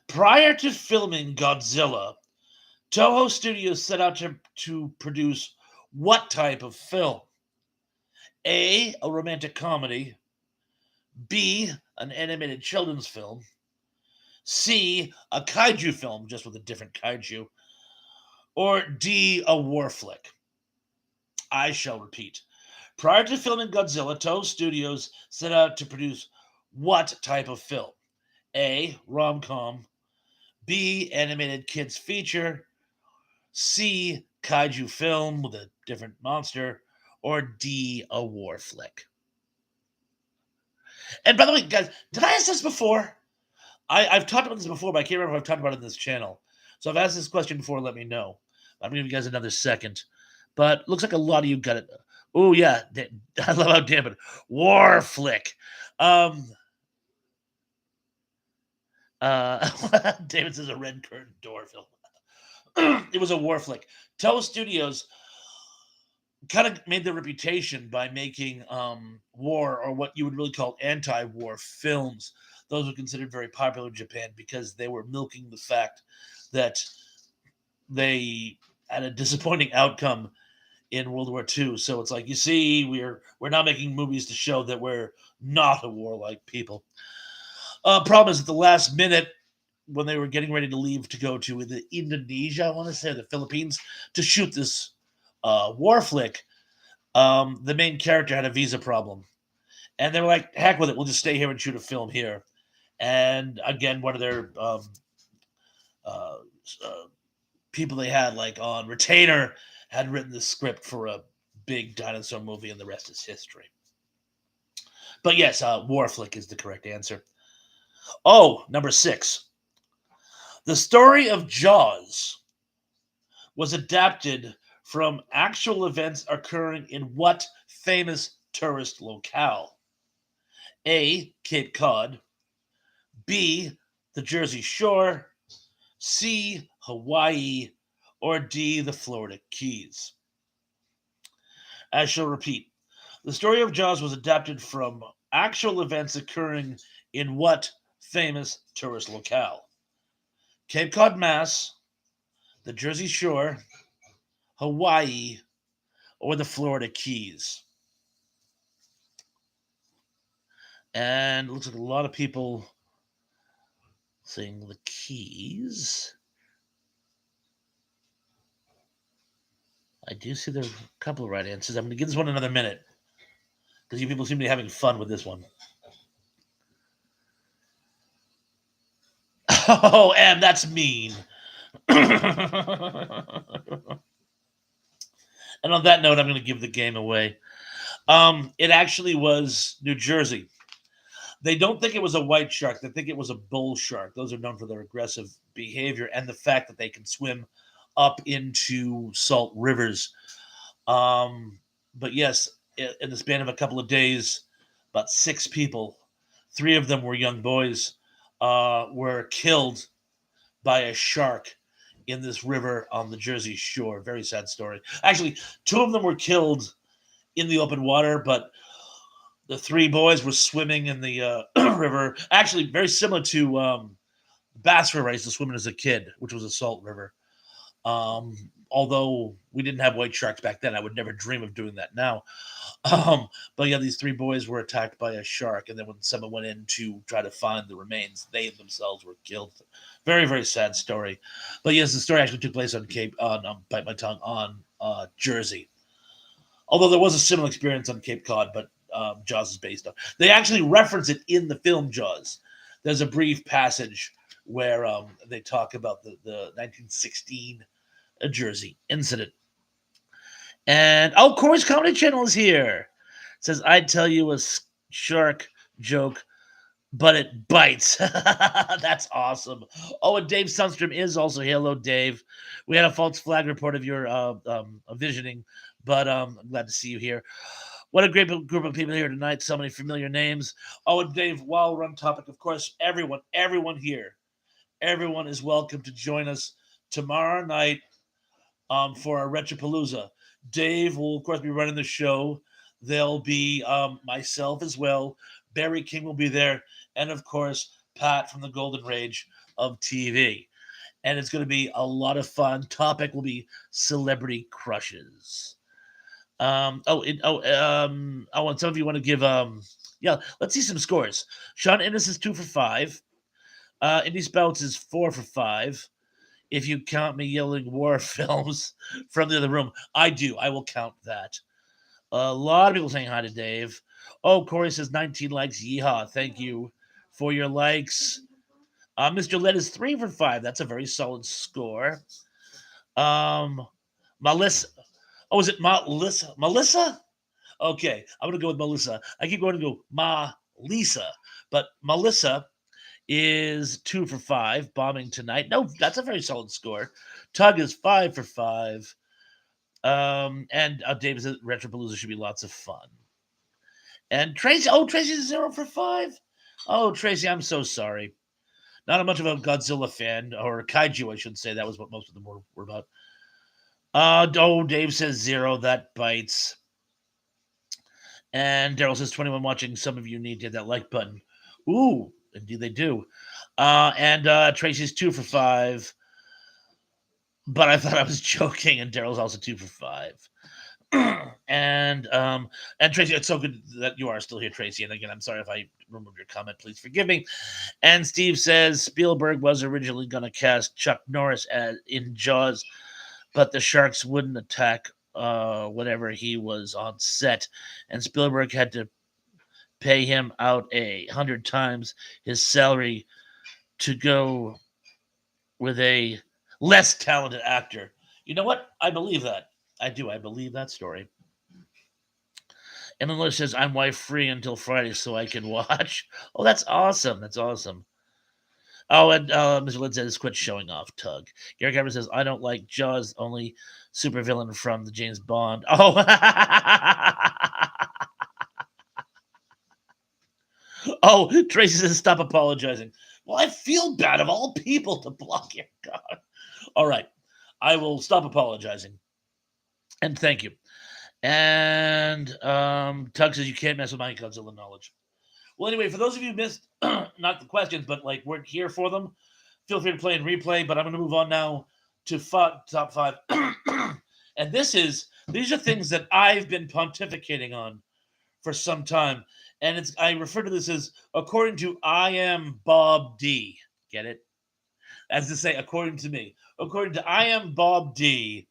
A: Prior to filming Godzilla, Toho Studios set out to produce what type of film? A romantic comedy, B, an animated children's film, C, a kaiju film, just with a different kaiju, or D, a war flick? I shall repeat. Prior to filming Godzilla, Toho Studios set out to produce what type of film? A, rom com, B, animated kids feature, C, kaiju film with a different monster, or D, a war flick? And by the way, guys, did I ask this before? I've talked about this before, but I can't remember if I've talked about it on this channel. So I've asked this question before. Let me know. I'm gonna give you guys another second. But looks like a lot of you got it. Oh yeah, I love how damn it. War flick. Um, David says a red curtain door film. It was a war flick. Toho Studios kind of made their reputation by making war, or what you would really call anti-war films. Those were considered very popular in Japan because they were milking the fact that they had a disappointing outcome in World War II. So it's like, you see, we're not making movies to show that we're not a warlike people. Problem is, at the last minute, when they were getting ready to leave to go to the Indonesia, I want to say, the Philippines, to shoot this war flick, the main character had a visa problem, and they were like, "Heck with it, we'll just stay here and shoot a film here." And again, one of their uh, uh, people they had like on retainer had written the script for a big dinosaur movie, and the rest is history. But yes, war flick is the correct answer. Oh, number 6. The story of Jaws was adapted from actual events occurring in what famous tourist locale? A, Cape Cod, B, the Jersey Shore, C, Hawaii, or D, the Florida Keys? I shall repeat. The story of Jaws was adapted from actual events occurring in what famous tourist locale? Cape Cod, Mass, the Jersey Shore, Hawaii, or the Florida Keys? And it looks like a lot of people saying the Keys. I do see there are a couple of right answers. I'm going to give this one another minute because you people seem to be having fun with this one. Oh, Em, that's mean. And on that note, I'm going to give the game away. It actually was New Jersey. They don't think it was a white shark. They think it was a bull shark. Those are known for their aggressive behavior and the fact that they can swim up into salt rivers. Um, but yes, in the span of a couple of days, about 6 people, 3 of them were young boys, were killed by a shark in this river on the Jersey Shore. Very sad story. Actually, 2 of them were killed in the open water, but the 3 boys were swimming in the river. Actually, very similar to Bass River I used to swim in as a kid, which was a salt river. Although we didn't have white sharks back then, I would never dream of doing that now. But yeah, these 3 boys were attacked by a shark, and then when someone went in to try to find the remains, they themselves were killed. Very, very sad story. But yes, the story actually took place on bite my tongue, on Jersey. Although there was a similar experience on Cape Cod, but Jaws is based on. They actually reference it in the film Jaws. There's a brief passage where they talk about the 1916 Jersey incident. And Corey's Comedy Channel is here. It says, I'd tell you a shark joke, but it bites. That's awesome. Oh, and Dave Sunstrom is also here. Hello, Dave. We had a false flag report of your visioning, but I'm glad to see you here. What a great group of people here tonight. So many familiar names. Oh, and Dave, while we're on topic, of course, everyone here, everyone is welcome to join us tomorrow night for our Retropalooza. Dave will, of course, be running the show. There'll be myself as well. Barry King will be there. And, of course, Pat from the Golden Rage of TV. And it's going to be a lot of fun. Topic will be celebrity crushes. And some of you want to give, let's see some scores. Sean Innes is 2 for 5. Indy Spouts is 4 for 5. If you count me yelling war films from the other room, I do. I will count that. A lot of people saying hi to Dave. Oh, Corey says 19 likes. Yeehaw. Thank you for your likes. Mr. Led is 3 for 5. That's a very solid score. Melissa. Oh, is it Melissa? Melissa? Okay, I'm going to go with Melissa. I keep going to go Lisa. But Melissa is 2 for 5, bombing tonight. No, that's a very solid score. Tug is 5 for 5. And David says Retropalooza should be lots of fun. And Tracy, Tracy's 0 for 5. Oh, Tracy, I'm so sorry. Not much of a Godzilla fan, or kaiju, I should say. That was what most of them were about. Dave says 0. That bites. And Daryl says 21 watching. Some of you need to hit that like button. Ooh, indeed they do. And Tracy's 2 for 5. But I thought I was joking, and Daryl's also 2 for 5. And Tracy, it's so good that you are still here, Tracy. And again, I'm sorry if I removed your comment. Please forgive me. And Steve says Spielberg was originally going to cast Chuck Norris in Jaws, but the sharks wouldn't attack whenever he was on set, and Spielberg had to pay him out 100 times his salary to go with a less talented actor. You know what? I believe that. I do. I believe that story. And then says, I'm wife free until Friday so I can watch. Oh, that's awesome. That's awesome. Oh, and Mr. Lynn says, quit showing off, Tug. Gary Cameron says, I don't like Jaws, only supervillain from the James Bond. Oh, oh, Tracy says, stop apologizing. Well, I feel bad of all people to block your God. All right. I will stop apologizing. And thank you. And Tug says, you can't mess with my Godzilla knowledge. Well, anyway, for those of you who missed, not the questions, but like weren't here for them, feel free to play and replay. But I'm going to move on now to top 5. And these are things that I've been pontificating on for some time. And I refer to this as according to I am Bob D. Get it? As to say, according to me. According to I am Bob D.,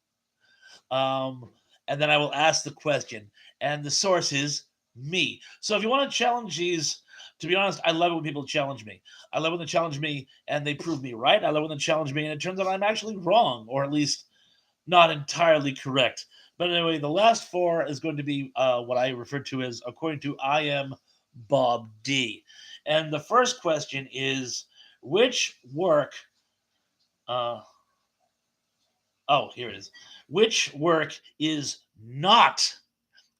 A: Um, and then I will ask the question, and the source is me. So if you want to challenge these, to be honest, I love it when people challenge me. I love when they challenge me and they prove me right. I love when they challenge me and it turns out I'm actually wrong, or at least not entirely correct. But anyway, the last four is going to be what I refer to as according to I am Bob D. And the first question is which work uh, oh, here it is. Which work is not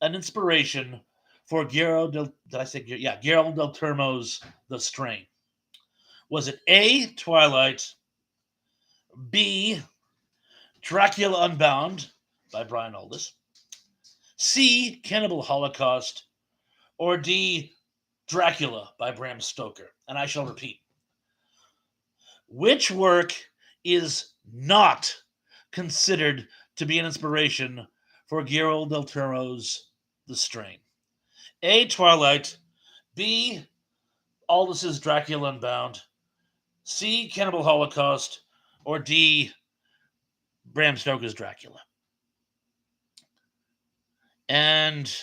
A: an inspiration for Guillermo del, did I say yeah, Guillermo del Toro's The Strain? Was it A, Twilight, B, Dracula Unbound by Brian Aldiss, C, Cannibal Holocaust, or D, Dracula by Bram Stoker? And I shall repeat. Which work is not considered to be an inspiration for Guillermo del Toro's The Strain? A, Twilight, B, Aldous' Dracula Unbound, C, Cannibal Holocaust, or D, Bram Stoker's Dracula? And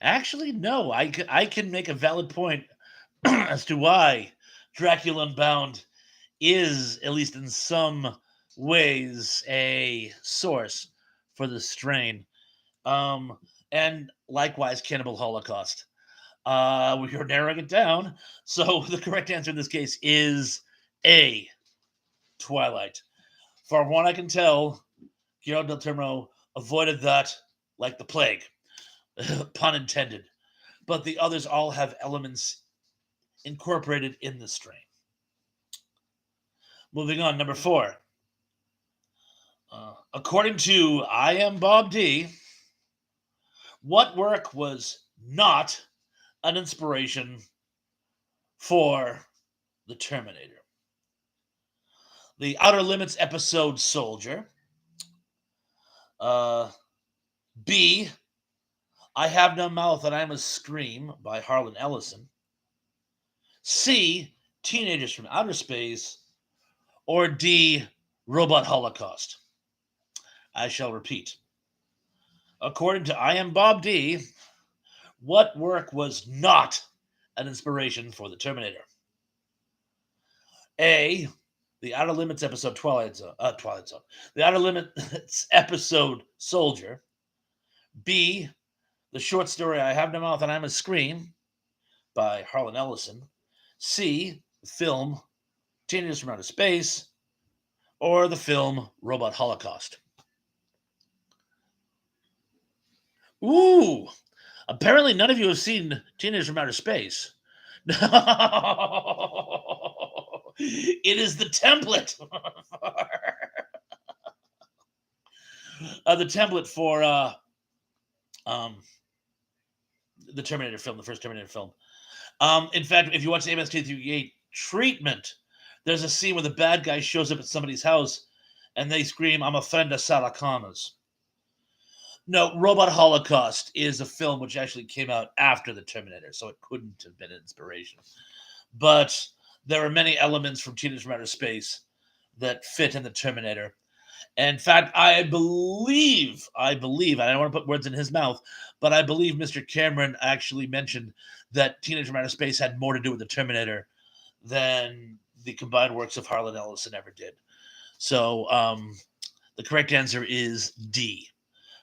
A: actually, no, I can make a valid point as to why Dracula Unbound is, at least in some ways, a source for the strain. Um, and likewise, Cannibal Holocaust. We are narrowing it down. So the correct answer in this case is A, Twilight. For one I can tell, Guillermo del Toro avoided that like the plague, pun intended. But the others all have elements incorporated in the strain. Moving on, number four. According to I Am Bob D, what work was not an inspiration for the Terminator? The Outer Limits episode Soldier. Uh, B, I Have No Mouth and I Must Scream by Harlan Ellison. C, Teenagers from Outer Space. Or D, Robot Holocaust. I shall repeat. According to I Am Bob D, what work was not an inspiration for the Terminator? A, the Outer Limits episode Twilight Zone. The Outer Limits episode Soldier. B, the short story I Have No Mouth and I Must Scream by Harlan Ellison. C, the film Teenagers from Outer Space. Or the film Robot Holocaust. Ooh, apparently none of you have seen Teenagers from Outer Space. No, it is the template. The template for um, the Terminator film, the first Terminator film. In fact, if you watch the MS-238 Treatment, there's a scene where the bad guy shows up at somebody's house and they scream, "I'm a friend of Sarah Connor's." No, Robot Holocaust is a film which actually came out after the Terminator, so it couldn't have been an inspiration. But there are many elements from Teenagers from Outer Space that fit in the Terminator. In fact, I believe, I don't want to put words in his mouth, but I believe Mr. Cameron actually mentioned that Teenagers from Outer Space had more to do with the Terminator than the combined works of Harlan Ellison ever did. So the correct answer is D.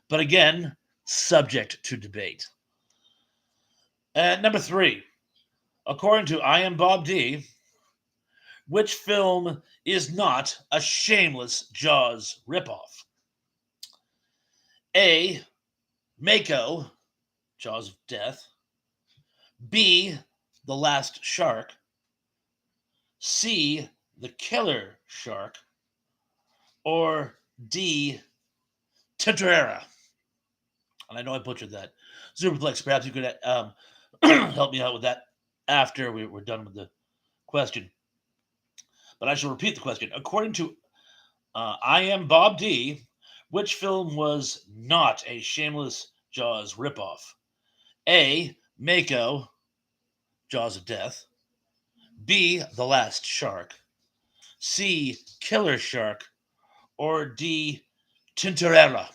A: But again, subject to debate. And number three, according to I Am Bob D, which film is not a shameless Jaws ripoff? A, Mako, Jaws of Death. B, The Last Shark. C, The Killer Shark. Or D, Tetrera. And I know I butchered that. Superplex, perhaps you could help me out with that after we're done with the question. But I shall repeat the question. According to I Am Bob D, which film was not a shameless Jaws ripoff? A, Mako, Jaws of Death. B, The Last Shark. C, Killer Shark. Or D, Tintorera.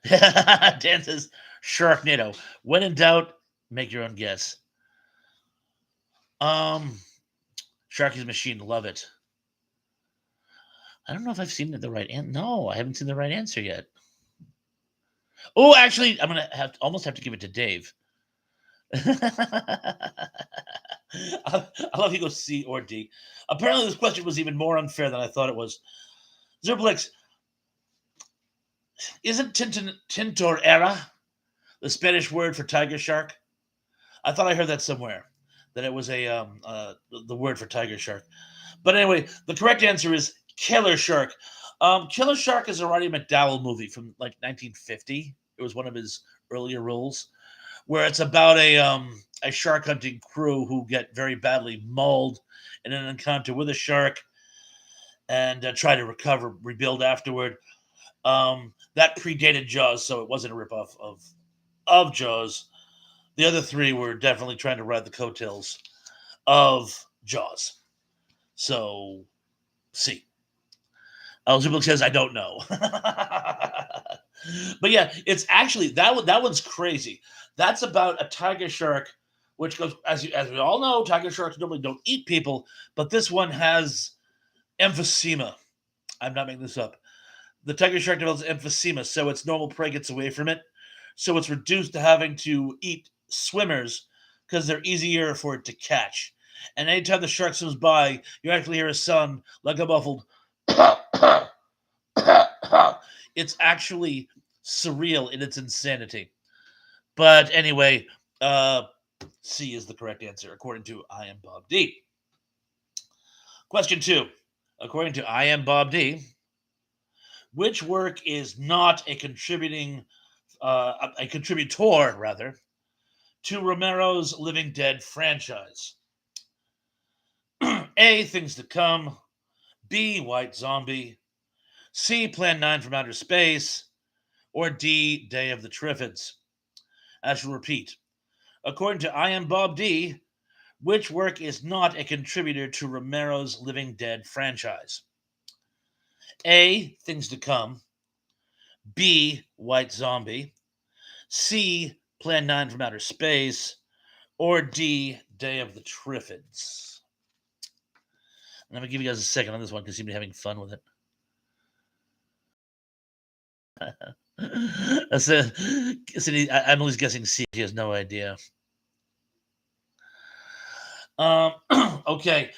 A: Dan says Sharknado. When in doubt, make your own guess. Um, Sharky's Machine, love it. I don't know if I've seen the right answer. No, I haven't seen the right answer yet. Oh, actually, I'm gonna almost have to give it to Dave. I love you go C or D. Apparently, this question was even more unfair than I thought it was. Zerblix, isn't tintorera the Spanish word for tiger shark? I thought I heard that somewhere, that it was the word for tiger shark. But anyway, the correct answer is Killer Shark. Killer Shark is a Roddy McDowell movie from like 1950. It was one of his earlier roles, where it's about a shark hunting crew who get very badly mauled in an encounter with a shark and try to rebuild afterward. That predated Jaws, so it wasn't a ripoff of Jaws. The other three were definitely trying to ride the coattails of Jaws. So, C. Zubik says, I don't know. But yeah, it's actually that one's crazy. That's about a tiger shark, which goes as we all know, tiger sharks normally don't eat people, but this one has emphysema. I'm not making this up. The tiger shark develops emphysema, so its normal prey gets away from it. So it's reduced to having to eat swimmers because they're easier for it to catch. And anytime the shark swims by, you actually hear a sound like a muffled. It's actually surreal in its insanity. But anyway, C is the correct answer, according to I Am Bob D. Question 2. According to I Am Bob D, which work is not a contributor, rather, to Romero's Living Dead franchise? A. Things to Come. B. White Zombie. C. Plan 9 from Outer Space. Or D. Day of the Triffids. I shall repeat. According to I Am Bob D, which work is not a contributor to Romero's Living Dead franchise? A. Things to Come. B. White Zombie. C. Plan 9 from Outer Space. Or D. Day of the Triffids. And I'm going to give you guys a second on this one because you seem to be having fun with it. I'm always guessing C. He has no idea. Okay.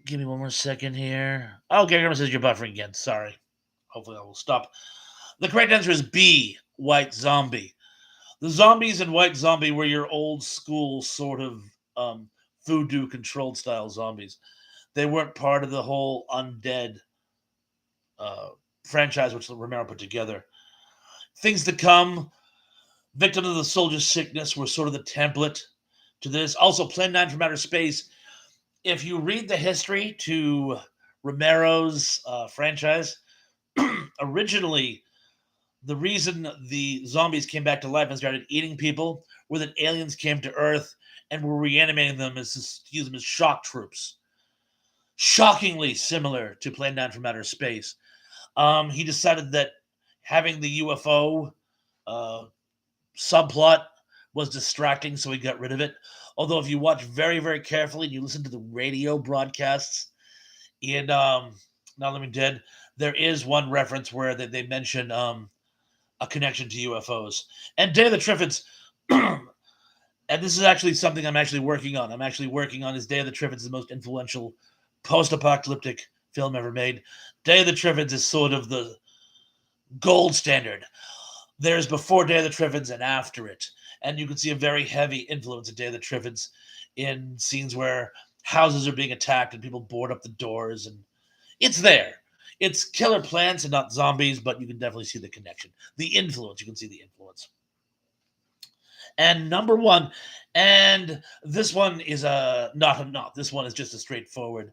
A: Give me one more second here. Oh, Gary Grumman says you're buffering again. Sorry. Hopefully that will stop. The correct answer is B, White Zombie. The zombies in White Zombie were your old school sort of voodoo controlled style zombies. They weren't part of the whole undead franchise which Romero put together. Things to Come, Victim of the Soldier's Sickness were sort of the template to this. Also, Plan 9 from Outer Space. If you read the history to Romero's franchise, originally the reason the zombies came back to life and started eating people were that aliens came to Earth and were reanimating them to use them as shock troops. Shockingly similar to Plan 9 from Outer Space. He decided that having the UFO subplot was distracting, so he got rid of it. Although if you watch very, very carefully and you listen to the radio broadcasts in Not Living Dead, there is one reference where they mention a connection to UFOs. And Day of the Triffids, and this is actually something I'm actually working on. I'm actually working on is Day of the Triffids, the most influential post-apocalyptic film ever made. Day of the Triffids is sort of the gold standard. There's before Day of the Triffids and after it. And you can see a very heavy influence of Day of the Triffids in scenes where houses are being attacked and people board up the doors. And it's there. It's killer plants and not zombies, but you can definitely see the connection. The influence, you can see the influence. And number one, and this one is not. This one is just a straightforward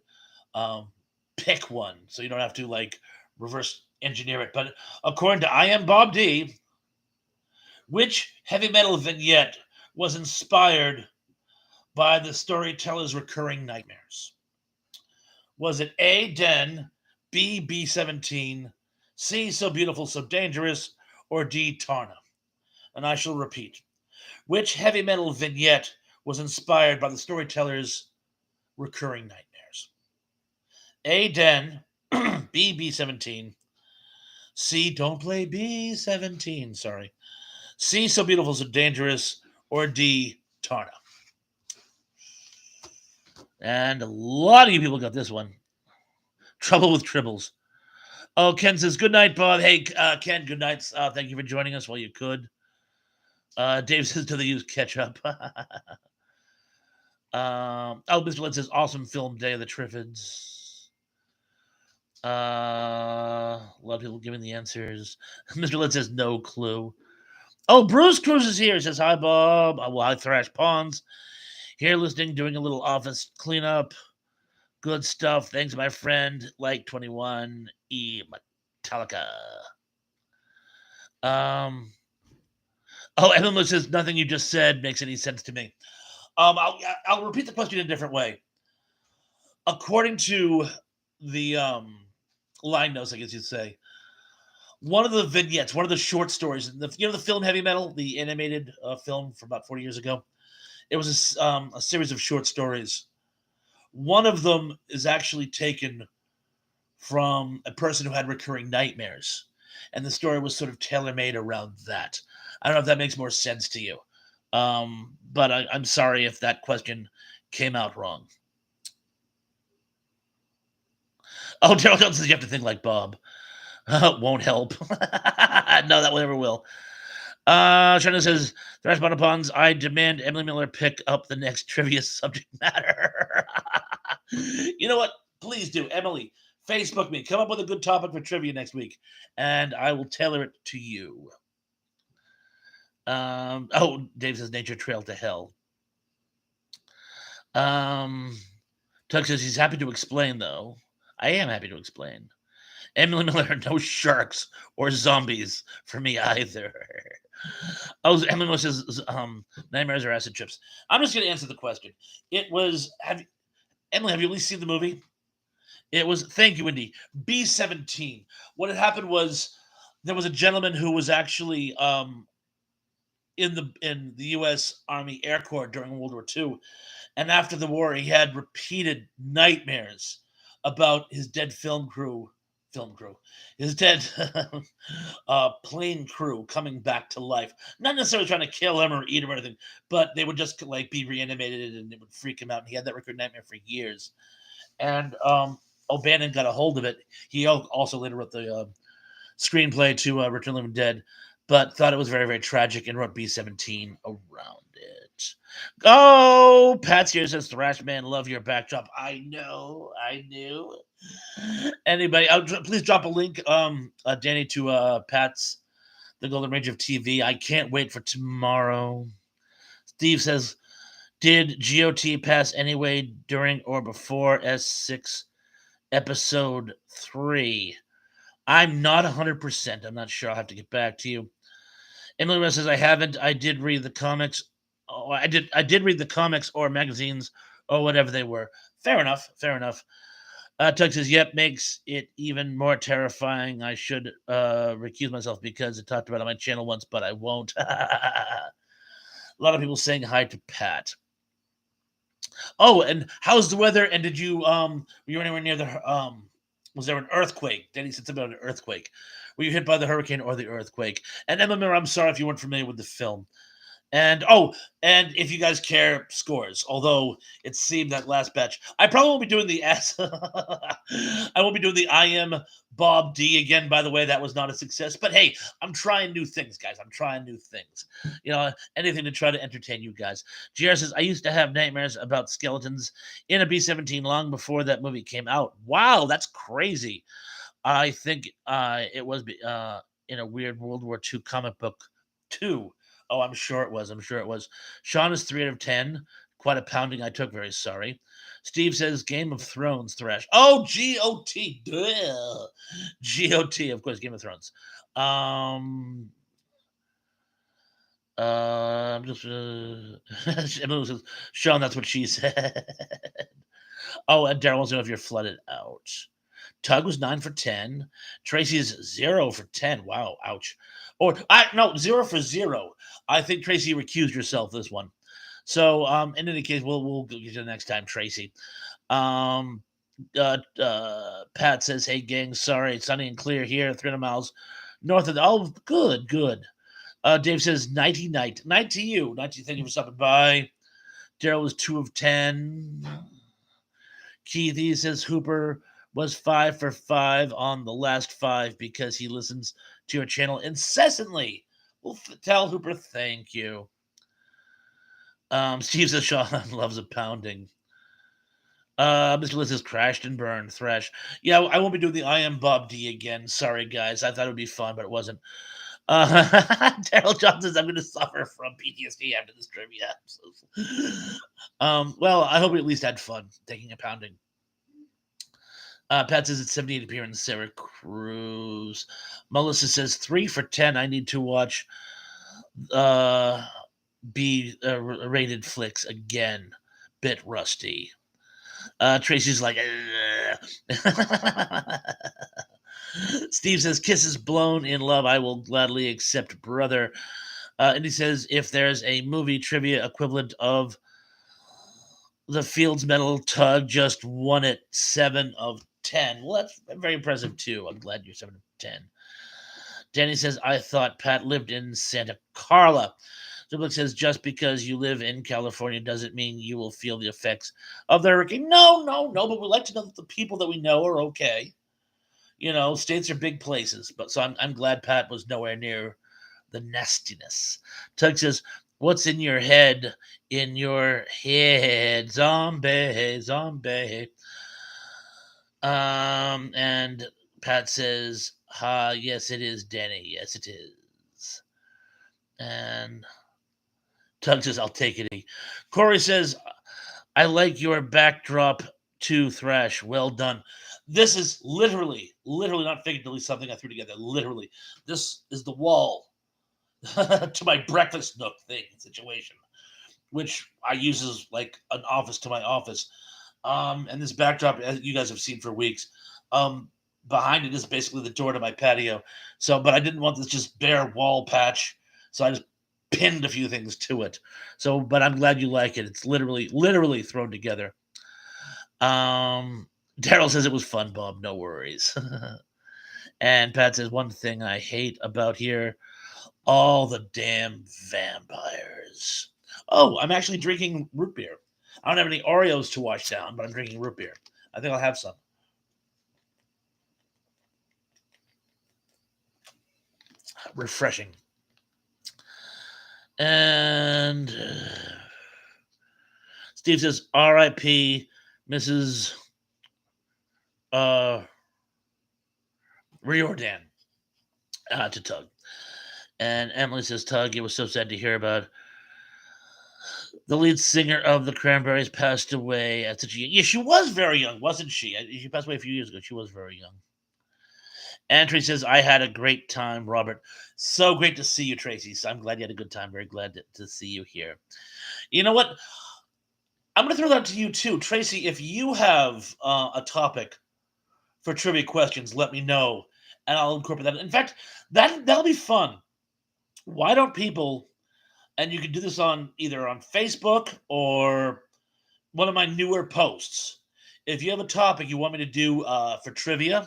A: pick one. So you don't have to like reverse engineer it. But according to I Am Bob D, which heavy metal vignette was inspired by the storyteller's recurring nightmares? Was it A, Den, B, B-17, C, So Beautiful, So Dangerous, or D. Tarna? And I shall repeat. Which heavy metal vignette was inspired by the storyteller's recurring nightmares? A. Den, B. B-17, C. Don't play B-17, sorry. C. So Beautiful, So Dangerous, or D. Tarna? And a lot of you people got this one. Trouble with Tribbles. Oh, Ken says, good night, Bob. Hey, Ken, good night. Thank you for joining us while you could. Dave says, do they use ketchup? Mr. Lynn says, awesome film, Day of the Triffids. A lot of people giving the answers. Mr. Lynn says, no clue. Oh, Bruce Cruz is here. He says, hi, Bob. Well, hi, Thrash Pawns. Here listening, doing a little office cleanup. Good stuff. Thanks, my friend. Like 21 E Metallica. Oh, Evan says nothing you just said makes any sense to me. I'll repeat the question in a different way. According to the line notes, I guess you'd say, one of the vignettes, one of the short stories, the film Heavy Metal, the animated film from about 40 years ago. It was a series of short stories. One of them is actually taken from a person who had recurring nightmares, and the story was sort of tailor-made around that. I don't know if that makes more sense to you, but I'm sorry if that question came out wrong. Oh, Daryl Jones says you have to think like Bob. Won't help. No, that never will. Shannon says, Thrash Bonapons, I demand Emily Miller pick up the next trivia subject matter. You know what? Please do. Emily, Facebook me. Come up with a good topic for trivia next week, and I will tailor it to you. Dave says Nature Trail to Hell. Tug says he's happy to explain, though. I am happy to explain. Emily Miller, no sharks or zombies for me either. Oh, Emily Miller says nightmares or acid trips. I'm just going to answer the question. It was, Emily, have you at least seen the movie? It was, thank you, Wendy, B-17. What had happened was there was a gentleman who was actually in the U.S. Army Air Corps during World War II. And after the war, he had repeated nightmares about his dead his dead plane crew coming back to life. Not necessarily trying to kill him or eat him or anything, but they would just like be reanimated and it would freak him out. And he had that recurring nightmare for years. And O'Bannon got a hold of it. He also later wrote the screenplay to Return of the Living Dead, but thought it was very, very tragic and wrote B-17 around it. Oh, Pat's here says, Thrash Man, love your backdrop. I knew. Anybody, please drop a link, Danny, to Pat's The Golden Range of TV. I can't wait for tomorrow. Steve says, did GOT pass anyway during or before S6 episode 3? I'm not 100%. I'm not sure. I'll have to get back to you. Emily says, I haven't. I did read the comics. Oh, I did read the comics or magazines or whatever they were. Fair enough. Tug says, yep, makes it even more terrifying. I should recuse myself because I talked about it on my channel once, but I won't. A lot of people saying hi to Pat. Oh, and how's the weather? And did you were you anywhere near the was there an earthquake? Danny said something about an earthquake. Were you hit by the hurricane or the earthquake? And Emma Miller, I'm sorry if you weren't familiar with the film. And if you guys care, scores. Although it seemed that last batch, I probably won't be doing the S. I won't be doing the I am Bob D again. By the way, that was not a success. But hey, I'm trying new things, guys. I'm trying new things. Anything to try to entertain you guys. GR says, I used to have nightmares about skeletons in a B-17 long before that movie came out. Wow, that's crazy. I think it was in a weird World War II comic book too. Oh, I'm sure it was. Sean is 3 out of 10. Quite a pounding I took. Very sorry. Steve says Game of Thrones, Thrash. Oh, GOT. Duh. GOT, of course, Game of Thrones. I'm just Emily says, Sean, that's what she said. Oh, and Daryl wants to know if you're flooded out. Tug was 9 for 10. Tracy's 0 for 10. Wow, ouch. Or I no 0 for 0. I think Tracy recused yourself this one. So in any case, we'll get you the next time, Tracy. Um, Pat says, "Hey gang, sorry, it's sunny and clear here, 300 miles north of the." Oh, good, good. Dave says, "Nighty night, night to you, night to you. Thank you for stopping by." Daryl was 2 of 10. Keith, he says Hooper was 5 for 5 on the last 5 because he listens to your channel incessantly. We'll tell Hooper thank you. Steve says Sean loves a pounding. Mr. Liz has crashed and burned. Thresh. Yeah, I won't be doing the I am Bob D again. Sorry, guys. I thought it would be fun, but it wasn't. Daryl Johnson says I'm going to suffer from PTSD after this trivia. Well, I hope we at least had fun taking a pounding. Pat says it's 78 appearance. Sarah Cruz. Melissa says 3 for 10. I need to watch B rated flicks again. Bit rusty. Tracy's like, Steve says, kisses blown in love. I will gladly accept, brother. And he says, if there's a movie trivia equivalent of the Fields Medal, Tug just won it 7 of 10. Well, that's very impressive, too. I'm glad you're 7 of 10. Danny says, I thought Pat lived in Santa Carla. Zublik says, just because you live in California doesn't mean you will feel the effects of the hurricane. No, but we like to know that the people that we know are okay. You know, states are big places. But so I'm glad Pat was nowhere near the nastiness. Tug says, what's in your head? In your head, zombie, zombie. And Pat says, yes, it is, Danny. Yes, it is. And Tug says, I'll take it. Corey says, I like your backdrop to Thrash. Well done. This is literally not figuratively something I threw together. Literally. This is the wall to my breakfast nook thing situation, which I use as like an office to my office. And this backdrop, as you guys have seen for weeks, behind it is basically the door to my patio. So, but I didn't want this just bare wall patch. So I just pinned a few things to it. So, but I'm glad you like it. It's literally thrown together. Daryl says it was fun, Bob. No worries. And Pat says one thing I hate about here: all the damn vampires. Oh, I'm actually drinking root beer. I don't have any Oreos to wash down, but I'm drinking root beer. I think I'll have some. Refreshing. And Steve says, R.I.P. Mrs. Riordan to Tug. And Emily says, Tug, it was so sad to hear about the lead singer of the Cranberries passed away at such a young. Yeah, she was very young, wasn't she? She passed away a few years ago. She was very young. And Tracy says, I had a great time, Robert. So great to see you, Tracy. So I'm glad you had a good time. Very glad to see you here. You know what? I'm going to throw that to you, too. Tracy, if you have a topic for trivia questions, let me know, and I'll incorporate that. In fact, that'll be fun. Why don't people, and you can do this on either on Facebook or one of my newer posts. If you have a topic you want me to do for trivia,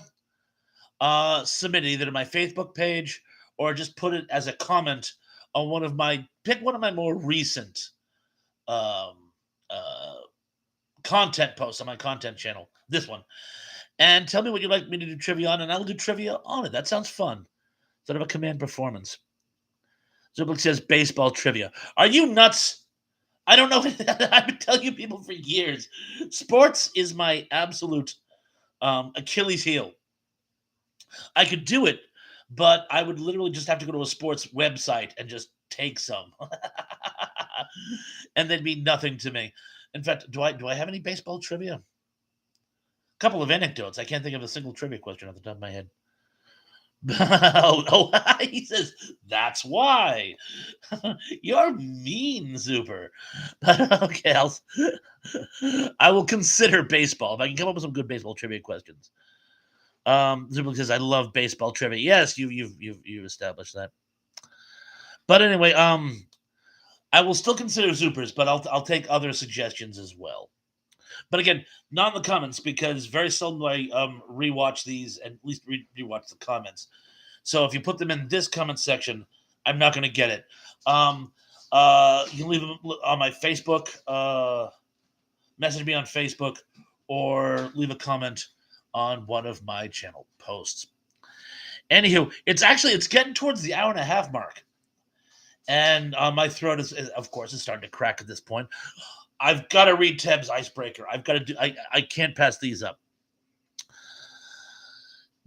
A: submit it either to my Facebook page or just put it as a comment on pick one of my more recent um, uh, content posts on my content channel. This one. And tell me what you'd like me to do trivia on, and I'll do trivia on it. That sounds fun. Sort of a command performance. Zublik says baseball trivia. Are you nuts? I don't know. I've been telling you people for years. Sports is my absolute Achilles heel. I could do it, but I would literally just have to go to a sports website and just take some, and they'd mean nothing to me. In fact, do I have any baseball trivia? A couple of anecdotes. I can't think of a single trivia question off the top of my head. He says that's why. You're mean, Zuber. But okay, I will consider baseball if I can come up with some good baseball trivia questions. Zuber says I love baseball trivia. Yes, you've established that. But anyway, I will still consider Supers, but I'll take other suggestions as well. But again, not in the comments because very seldom do I rewatch these and at least rewatch the comments. So if you put them in this comment section, I'm not going to get it. Um, you can leave them on my Facebook, message me on Facebook, or leave a comment on one of my channel posts. Anywho, it's getting towards the hour and a half mark, and my throat is of course is starting to crack at this point. I've got to read Teb's icebreaker. I've got to do. I can't pass these up.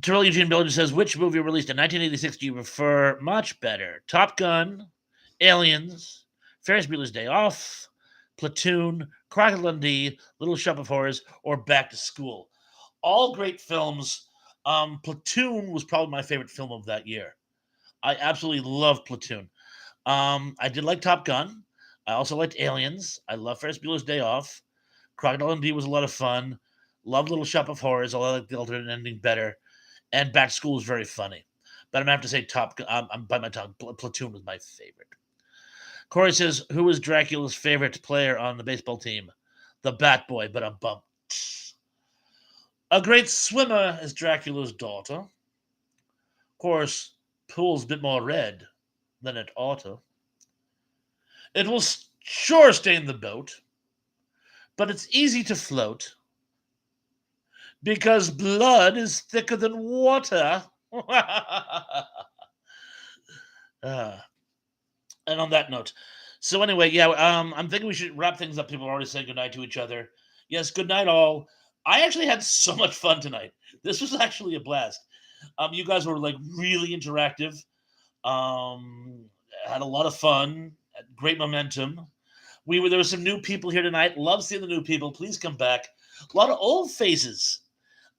A: Terrell Eugene Billinger says, which movie released in 1986 do you prefer much better? Top Gun, Aliens, Ferris Bueller's Day Off, Platoon, Crocodile Dundee, Little Shop of Horrors, or Back to School? All great films. Platoon was probably my favorite film of that year. I absolutely love Platoon. I did like Top Gun. I also liked Aliens. I love Ferris Bueller's Day Off. Crocodile Dundee was a lot of fun. Love Little Shop of Horrors, although I like the alternate ending better. And Back to School was very funny. But I'm going to have to say Top Gun. I'm by my tongue. Platoon was my favorite. Corey says, who was Dracula's favorite player on the baseball team? The Bat Boy, but a bump. A great swimmer is Dracula's daughter. Of course, pool's a bit more red than it ought to. It will sure stain the boat, but it's easy to float because blood is thicker than water. And on that note, so anyway, yeah, I'm thinking we should wrap things up. People are already saying goodnight to each other. Yes, good night, all. I actually had so much fun tonight. This was actually a blast. You guys were like really interactive. Had a lot of fun. Great momentum. There were some new people here tonight. Love seeing the new people. Please come back. A lot of old faces.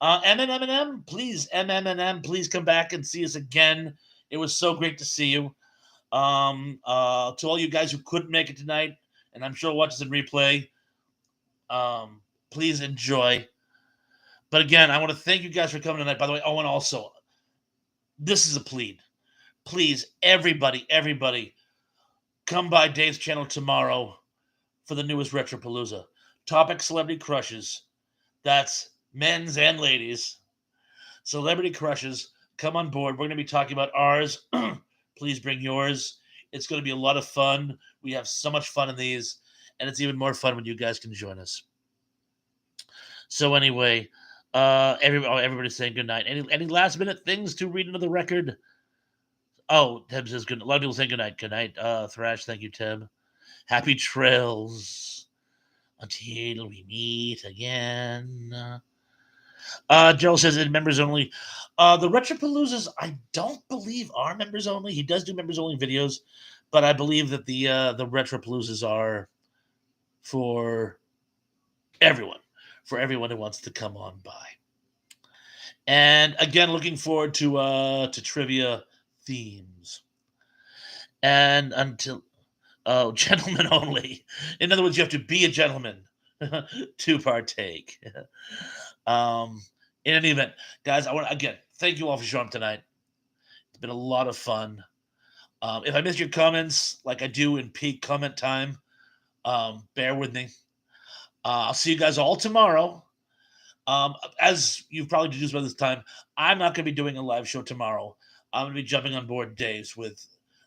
A: MMM, please, MMM, please come back and see us again. It was so great to see you. To all you guys who couldn't make it tonight, and I'm sure watch this in replay, please enjoy. But again, I want to thank you guys for coming tonight. By the way, and also, this is a plea. Please, everybody, come by Dave's channel tomorrow for the newest Retropalooza. Topic Celebrity Crushes. That's men's and ladies. Celebrity Crushes. Come on board. We're going to be talking about ours. Please bring yours. It's going to be a lot of fun. We have so much fun in these, and it's even more fun when you guys can join us. So anyway, everybody's saying good night. Any last minute things to read into the record? Oh, Tim says good. A lot of people saying good night. Good night, Thrash. Thank you, Tim. Happy trails until we meet again. Joe says in members only. The Retropaloozas, I don't believe are members only. He does do members only videos, but I believe that the Retropaloozas are for everyone who wants to come on by. And again, looking forward to trivia themes. And until gentlemen only. In other words, you have to be a gentleman to partake. In any event, guys, I want to again thank you all for showing up tonight. It's been a lot of fun. If I missed your comments, like I do in peak comment time, bear with me. I'll see you guys all tomorrow. As you've probably deduced by this time, I'm not going to be doing a live show tomorrow. I'm going to be jumping on board Dave's with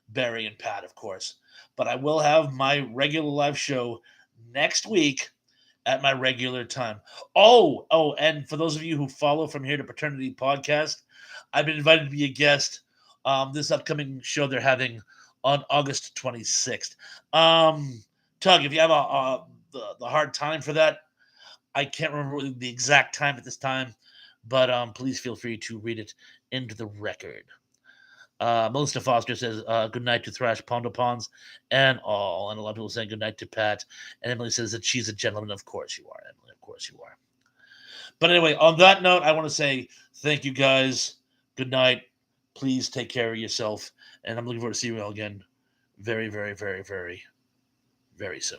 A: Barry and Pat, of course. But I will have my regular live show next week at my regular time. Oh, and for those of you who follow From Here to Paternity podcast, I've been invited to be a guest this upcoming show they're having on August 26th. Tug, if you have the hard time for that, I can't remember the exact time at this time, but please feel free to read it into the record. Melissa Foster says, good night to Thrash Pondo Ponds and all. And a lot of people saying good night to Pat. And Emily says that she's a gentleman. Of course you are, Emily. Of course you are. But anyway, on that note, I want to say thank you guys. Good night. Please take care of yourself. And I'm looking forward to seeing you all again very, very, very, very, very soon.